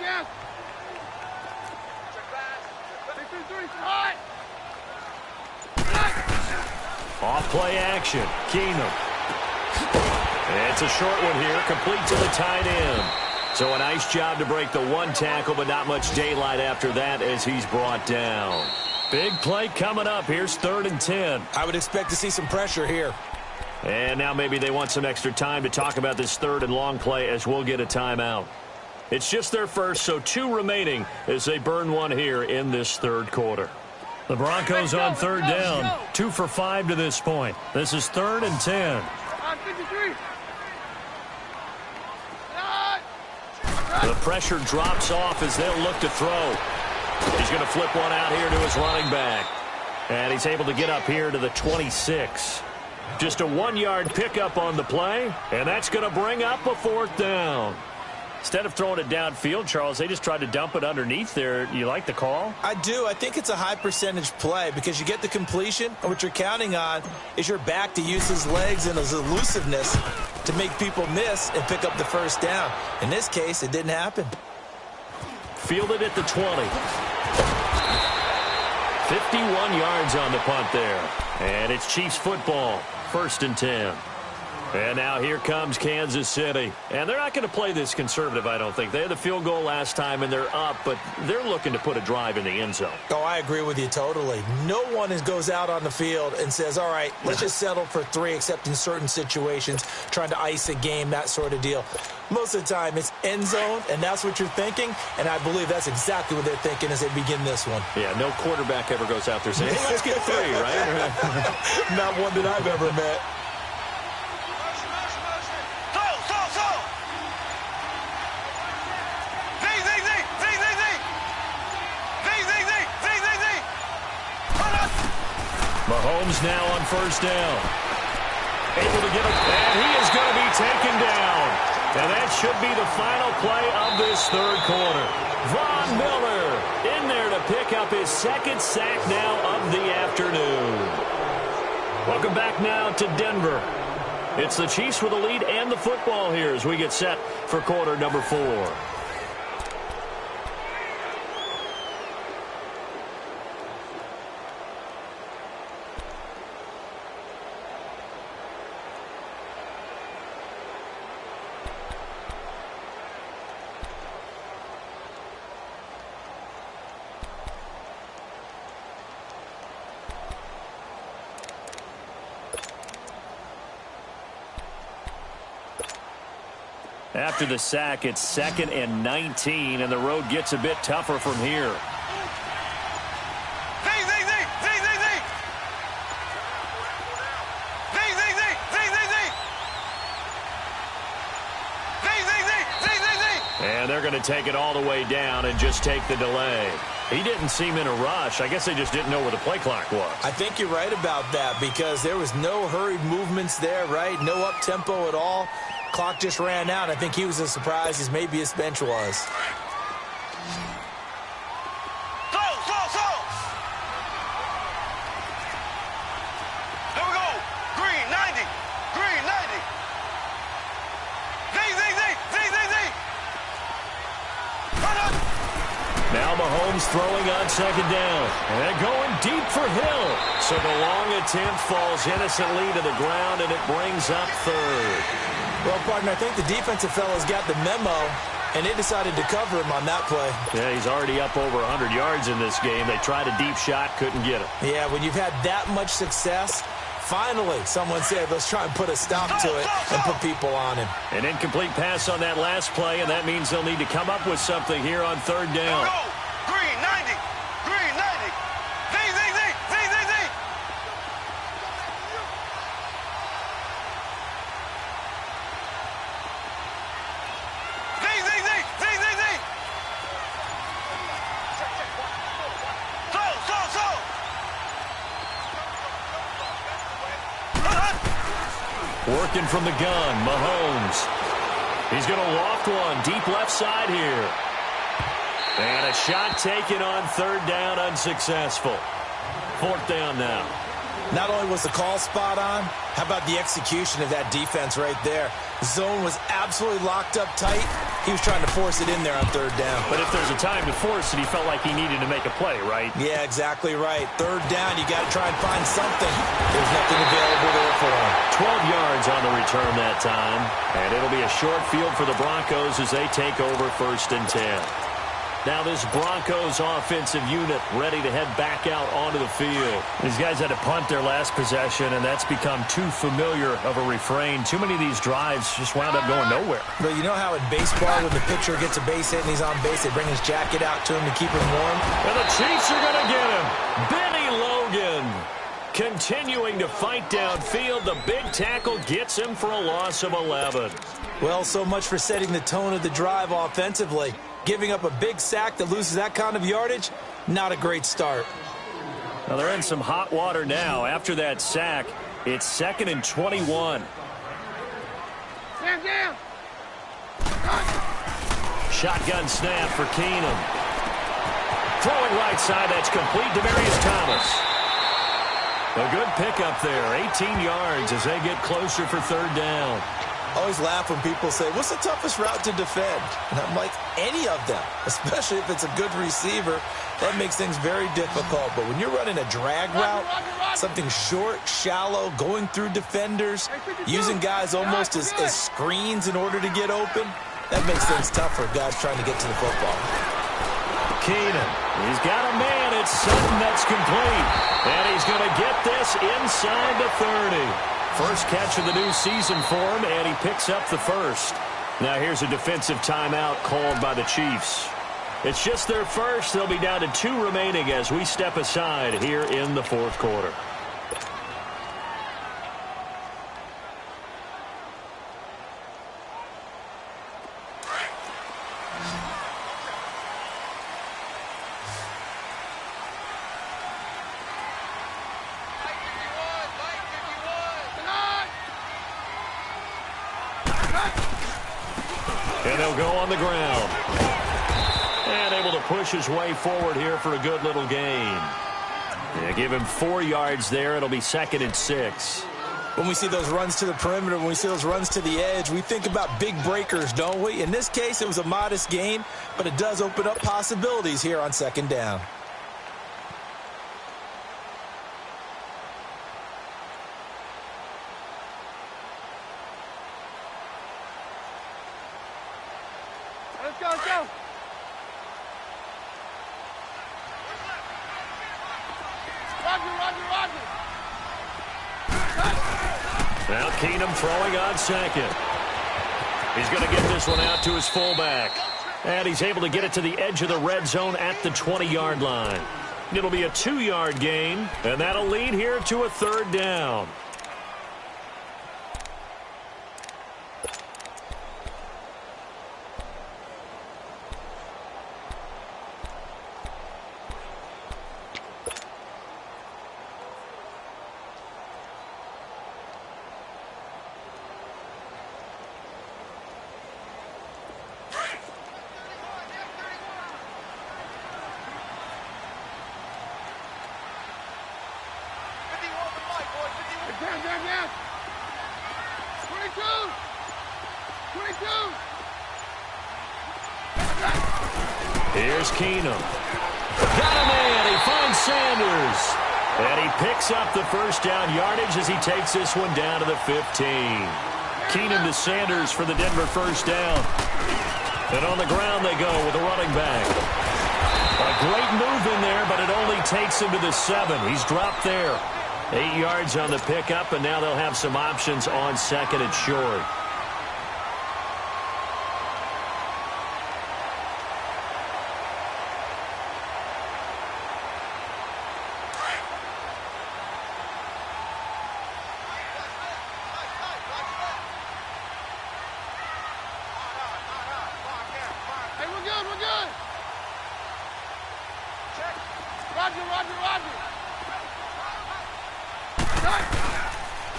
Jam. Off play action. Keenum. It's a short one here, complete to the tight end. So a nice job to break the one tackle, but not much daylight after that as he's brought down. Big play coming up. Here's 3rd and 10. I would expect to see some pressure here. And now maybe they want some extra time to talk about this 3rd and long play as we'll get a timeout. It's just their first, so 2 remaining as they burn one here in this third quarter. The Broncos on 3rd down, 2 for 5 to this point. This is 3rd and 10. The pressure drops off as they'll look to throw. He's going to flip one out here to his running back. And he's able to get up here to the 26. Just a 1-yard pickup on the play, and that's going to bring up a 4th down. Instead of throwing it downfield, Charles, they just tried to dump it underneath there. You like the call? I do. I think it's a high percentage play because you get the completion, and what you're counting on is your back to use his legs and his elusiveness to make people miss and pick up the 1st down. In this case, it didn't happen. Fielded at the 20. 51 yards on the punt there. And it's Chiefs football, 1st and 10. And now here comes Kansas City. And they're not going to play this conservative, I don't think. They had the field goal last time, and they're up, but they're looking to put a drive in the end zone. Oh, I agree with you totally. No one goes out on the field and says, all right, let's just settle for 3, except in certain situations, trying to ice a game, that sort of deal. Most of the time, it's end zone, and that's what you're thinking, and I believe that's exactly what they're thinking as they begin this one. Yeah, no quarterback ever goes out there saying, hey, let's get 3, right? Not one that I've ever met. Mahomes now on 1st down. Able to get it, and he is going to be taken down. And that should be the final play of this third quarter. Von Miller in there to pick up his 2nd sack now of the afternoon. Welcome back now to Denver. It's the Chiefs with the lead and the football here as we get set for quarter number 4. After the sack, it's 2nd and 19, and the road gets a bit tougher from here. And they're going to take it all the way down and just take the delay. He didn't seem in a rush. I guess they just didn't know where the play clock was. I think you're right about that because there was no hurried movements there, right? No up-tempo at all. Clock just ran out. I think he was as surprised as maybe his bench was. Slow. Here we go. Green, 90. Green, 90. Z. Run up. Now Mahomes throwing on second down. And going deep for Hill. So the long attempt falls innocently to the ground, and it brings up third. Well, partner, I think the defensive fellas got the memo, and they decided to cover him on that play. Yeah, he's already up over 100 yards in this game. They tried a deep shot, couldn't get him. Yeah, when you've had that much success, finally someone said, let's try and put a stop to it and put people on him. An incomplete pass on that last play, and that means they'll need to come up with something here on third down. Here we go. Green, 90. Green, 90. Z. Slow. Working from the gun, Mahomes. He's going to loft one deep left side here. And a shot taken on third down, unsuccessful. Fourth down now. Not only was the call spot on, how about the execution of that defense right there? Zone was absolutely locked up tight. He was trying to force it in there on third down. But if there's a time to force it, he felt like he needed to make a play, right? Yeah, exactly right. Third down, you got to try and find something. There's nothing available there for him. 12 yards on the return that time. And it'll be a short field for the Broncos as they take over 1st and 10. Now this Broncos offensive unit ready to head back out onto the field. These guys had to punt their last possession, and that's become too familiar of a refrain. Too many of these drives just wound up going nowhere. But you know how in baseball when the pitcher gets a base hit and he's on base, they bring his jacket out to him to keep him warm? And the Chiefs are going to get him. Benny Logan continuing to fight downfield. The big tackle gets him for a loss of 11. Well, so much for setting the tone of the drive offensively. Giving up a big sack that loses that kind of yardage, not a great start. Now they're in some hot water now. After that sack, it's 2nd and 21. Down. Shotgun snap for Keenum. Throwing right side, that's complete to Demarius Thomas. A good pickup there, 18 yards as they get closer for third down. Always laugh when people say, what's the toughest route to defend? And I'm like, any of them, especially if it's a good receiver. That makes things very difficult. But when you're running a drag route, something short, shallow, going through defenders, using guys almost as screens in order to get open, that makes things tough for guys trying to get to the football. Keenan, he's got a man. It's Sutton that's complete. And he's going to get this inside the 30. First catch of the new season for him, and he picks up the first. Now here's a defensive timeout called by the Chiefs. It's just their first. They'll be down to 2 remaining as we step aside here in the 4th quarter. And they'll go on the ground. And able to push his way forward here for a good little gain. Yeah, give him 4 yards there. It'll be 2nd and 6. When we see those runs to the perimeter, when we see those runs to the edge, we think about big breakers, don't we? In this case, it was a modest gain, but it does open up possibilities here on 2nd down. Let's go. Roger. Now Keenum throwing on second. He's going to get this one out to his fullback. And he's able to get it to the edge of the red zone at the 20-yard line. It'll be a 2-yard gain, and that'll lead here to a 3rd down. 22. 22. Here's Keenum. Got a man. He finds Sanders. And he picks up the first down yardage as he takes this one down to the 15. Keenum to Sanders for the Denver first down. And on the ground they go with a running back. A great move in there, but it only takes him to the 7. He's dropped there. 8 yards on the pickup, and now they'll have some options on second and short.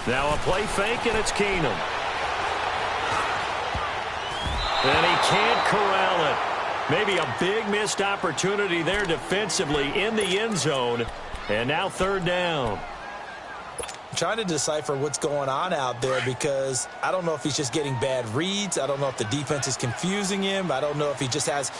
Now a play fake, and it's Keenum. And he can't corral it. Maybe a big missed opportunity there defensively in the end zone. And now third down. Trying to decipher what's going on out there because I don't know if he's just getting bad reads. I don't know if the defense is confusing him. I don't know if he just has,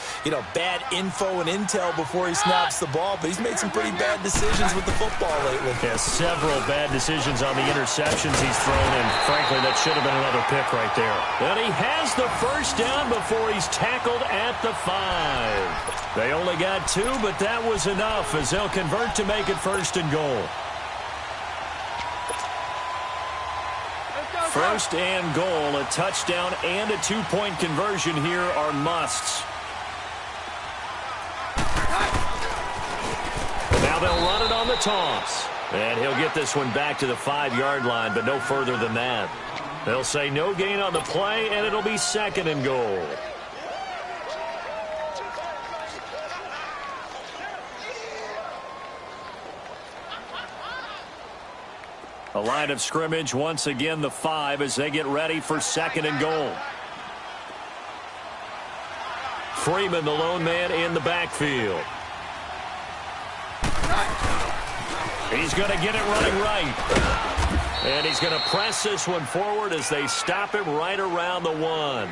bad info and intel before he snaps the ball. But he's made some pretty bad decisions with the football lately. Yeah, several bad decisions on the interceptions he's thrown, and frankly, that should have been another pick right there. And he has the first down before he's tackled at the 5. They only got 2, but that was enough as they'll convert to make it first and goal. First and goal, a touchdown and a 2-point conversion here are musts. Now they'll run it on the toss. And he'll get this one back to the 5-yard line, but no further than that. They'll say no gain on the play, and it'll be second and goal. A line of scrimmage, once again the 5 as they get ready for second and goal. Freeman, the lone man in the backfield. He's going to get it running right. And he's going to press this one forward as they stop him right around the 1.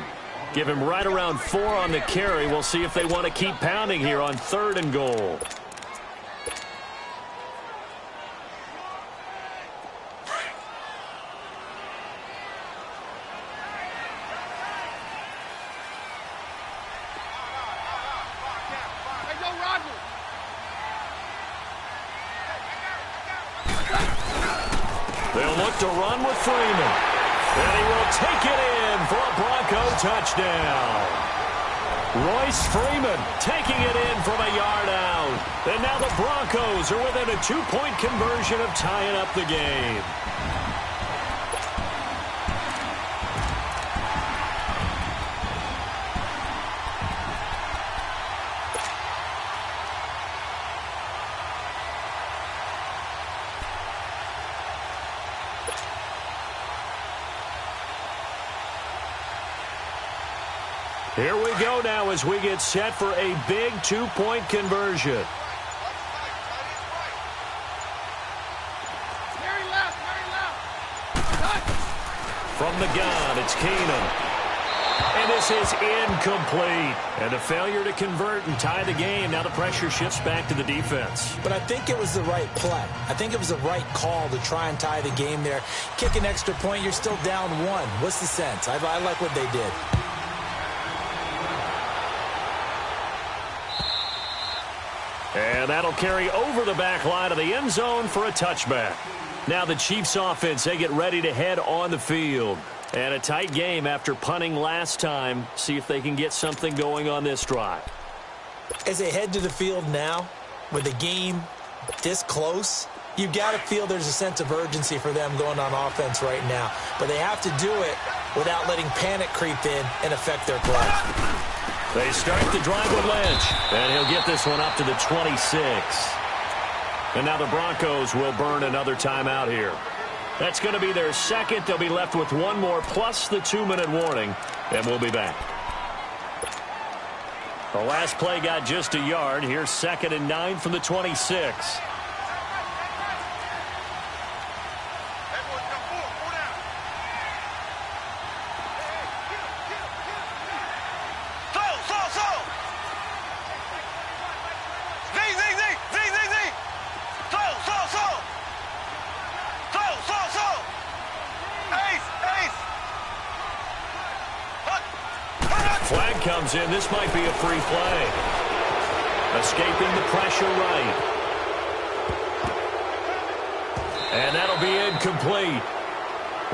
Give him right around 4 on the carry. We'll see if they want to keep pounding here on third and goal. They'll look to run with Freeman. And he will take it in for a Bronco touchdown. Royce Freeman taking it in from a yard out. And now the Broncos are within a 2-point conversion of tying up the game. Here we go now as we get set for a big 2-point conversion. Very left. From the gun, it's Keenum. And this is incomplete. And a failure to convert and tie the game. Now the pressure shifts back to the defense. But I think it was the right play. I think it was the right call to try and tie the game there. Kick an extra point, you're still down 1. What's the sense? I like what they did. And that'll carry over the back line of the end zone for a touchback. Now the Chiefs offense, they get ready to head on the field. And a tight game after punting last time. See if they can get something going on this drive. As they head to the field now, with the game this close, you've got to feel there's a sense of urgency for them going on offense right now. But they have to do it without letting panic creep in and affect their play. They start the drive with Lynch, and he'll get this one up to the 26. And now the Broncos will burn another timeout here. That's going to be their second. They'll be left with 1 more plus the 2-minute warning, and we'll be back. The last play got just a yard. Here's 2nd and 9 from the 26. flag comes in. This might be a free play. Escaping the pressure right. And that'll be incomplete.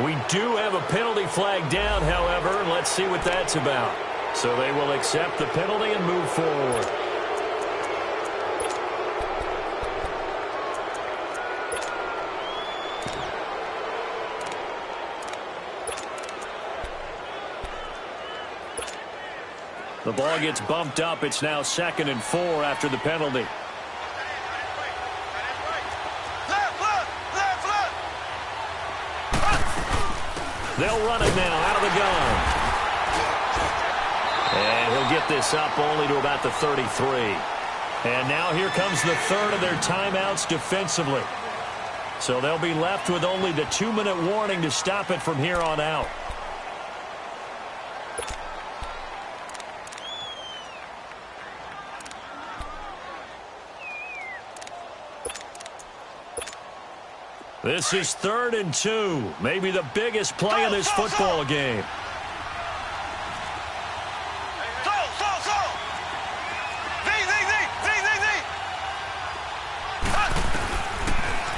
We do have a penalty flag down, however. Let's see what that's about. So they will accept the penalty and move forward. The ball gets bumped up. It's now 2nd and 4 after the penalty. They'll run it now out of the gun. And he'll get this up only to about the 33. And now here comes the 3rd of their timeouts defensively. So they'll be left with only the 2-minute warning to stop it from here on out. This is 3rd and 2. Maybe the biggest play in this football game.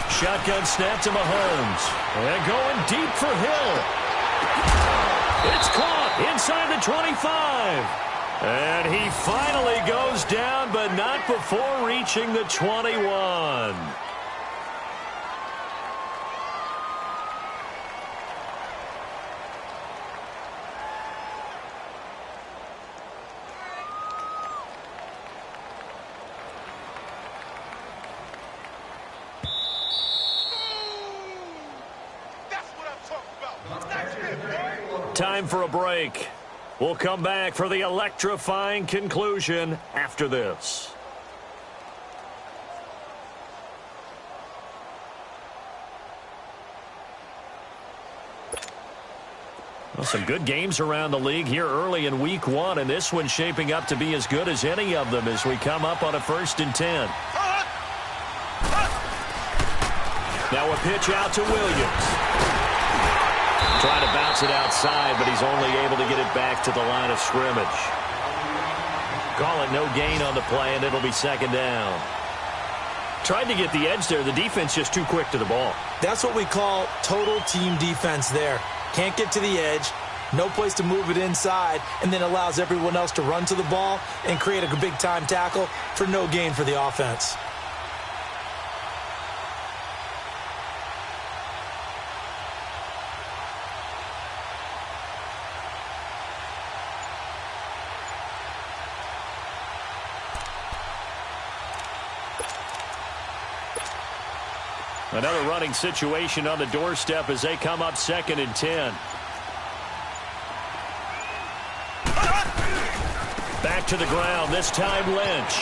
Shotgun snap to Mahomes. And going deep for Hill. It's caught inside the 25. And he finally goes down, but not before reaching the 21. Time for a break. We'll come back for the electrifying conclusion after this. Well, some good games around the league here early in week 1, and this one's shaping up to be as good as any of them as we come up on a 1st and 10. Now a pitch out to Williams. Trying to bounce it outside, but he's only able to get it back to the line of scrimmage. Call it no gain on the play, and it'll be 2nd down. Tried to get the edge there. The defense just too quick to the ball. That's what we call total team defense there. Can't get to the edge, no place to move it inside, and then allows everyone else to run to the ball and create a big-time tackle for no gain for the offense. Another running situation on the doorstep as they come up 2nd and 10. Back to the ground, this time Lynch.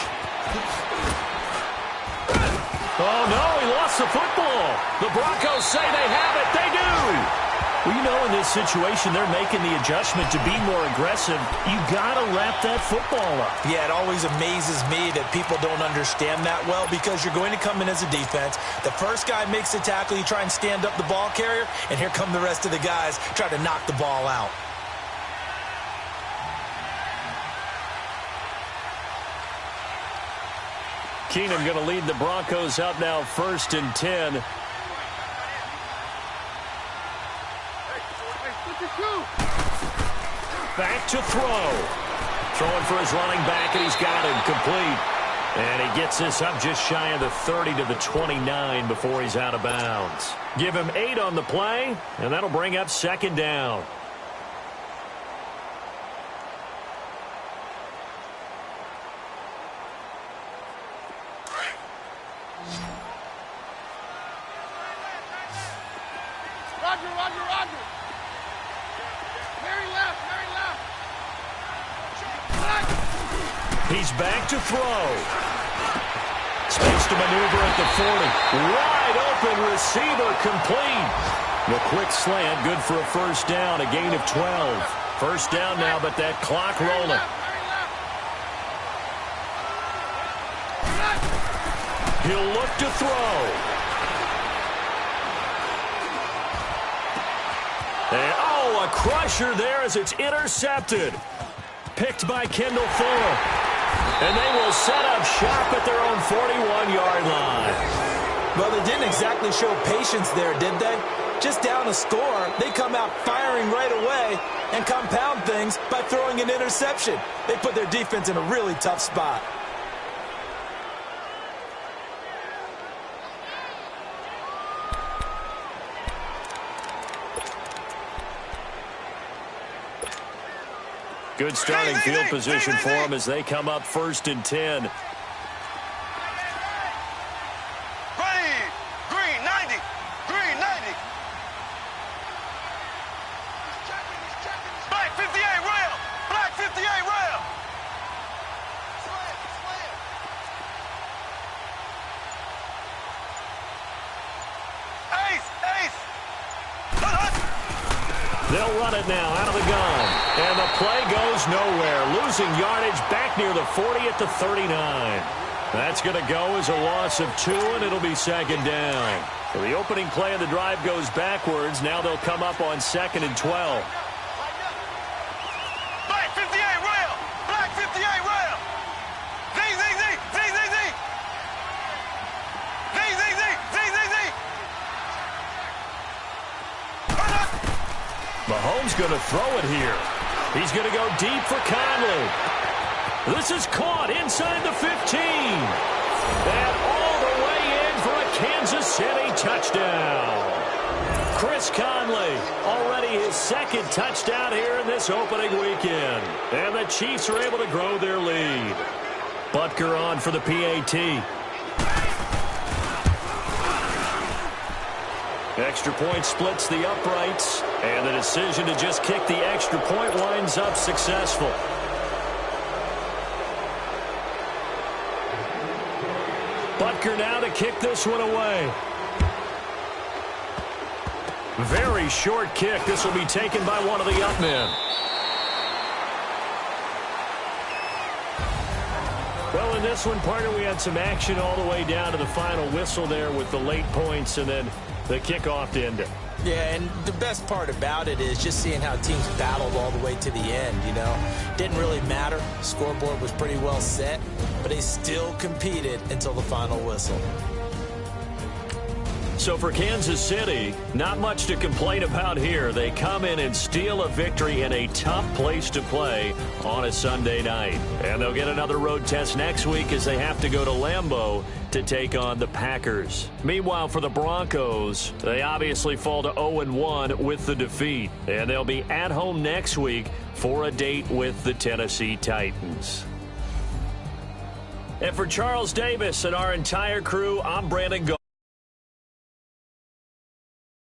Oh no, he lost the football. The Broncos say they have it. They do. Well, you know, in this situation, they're making the adjustment to be more aggressive. You got to wrap that football up. Yeah, it always amazes me that people don't understand that well, because you're going to come in as a defense. The first guy makes the tackle, you try and stand up the ball carrier, and here come the rest of the guys trying to knock the ball out. Keenum going to lead the Broncos up now 1st and 10. Back to throw. Throwing for his running back, and he's got him complete. And he gets this up just shy of the 30 to the 29 before he's out of bounds. Give him 8 on the play, and that'll bring up 2nd down. Roger. Mary left. He's back to throw. Space to maneuver at the 40. Wide open receiver complete. The quick slant, good for a 1st down, a gain of 12. 1st down now, but that clock rolling. He'll look to throw. And, a crusher there as it's intercepted. Picked by Kendall Fuller. And they will set up shop at their own 41-yard line. Well, they didn't exactly show patience there, did they? Just down a score, they come out firing right away and compound things by throwing an interception. They put their defense in a really tough spot. Good starting field position for them as they come up 1st and 10. Green 90. Green 90. Black 58 rail. Black 58 rail. Ace. They'll run it now out of the gun. And the play goes nowhere. Losing yardage back near the 40 at the 39. That's going to go as a loss of 2, and it'll be 2nd down. So the opening play of the drive goes backwards. Now they'll come up on 2nd and 12. Black 58 rail. Black 58 rail. Z. Mahomes going to throw it here. He's going to go deep for Conley. This is caught inside the 15. And all the way in for a Kansas City touchdown. Chris Conley, already his 2nd touchdown here in this opening weekend. And the Chiefs are able to grow their lead. Butker on for the PAT. Extra point splits the uprights, and the decision to just kick the extra point winds up successful. Butker now to kick this one away. Very short kick. This will be taken by one of the up men. Well, in this one, partner, we had some action all the way down to the final whistle there with the late points and then the kickoff to end it. Yeah, and the best part about it is just seeing how teams battled all the way to the end, you know. Didn't really matter. Scoreboard was pretty well set, but they still competed until the final whistle. So for Kansas City, not much to complain about here. They come in and steal a victory in a tough place to play on a Sunday night. And they'll get another road test next week as they have to go to Lambeau to take on the Packers. Meanwhile, for the Broncos, they obviously fall to 0-1 with the defeat. And they'll be at home next week for a date with the Tennessee Titans. And for Charles Davis and our entire crew, I'm Brandon Gault.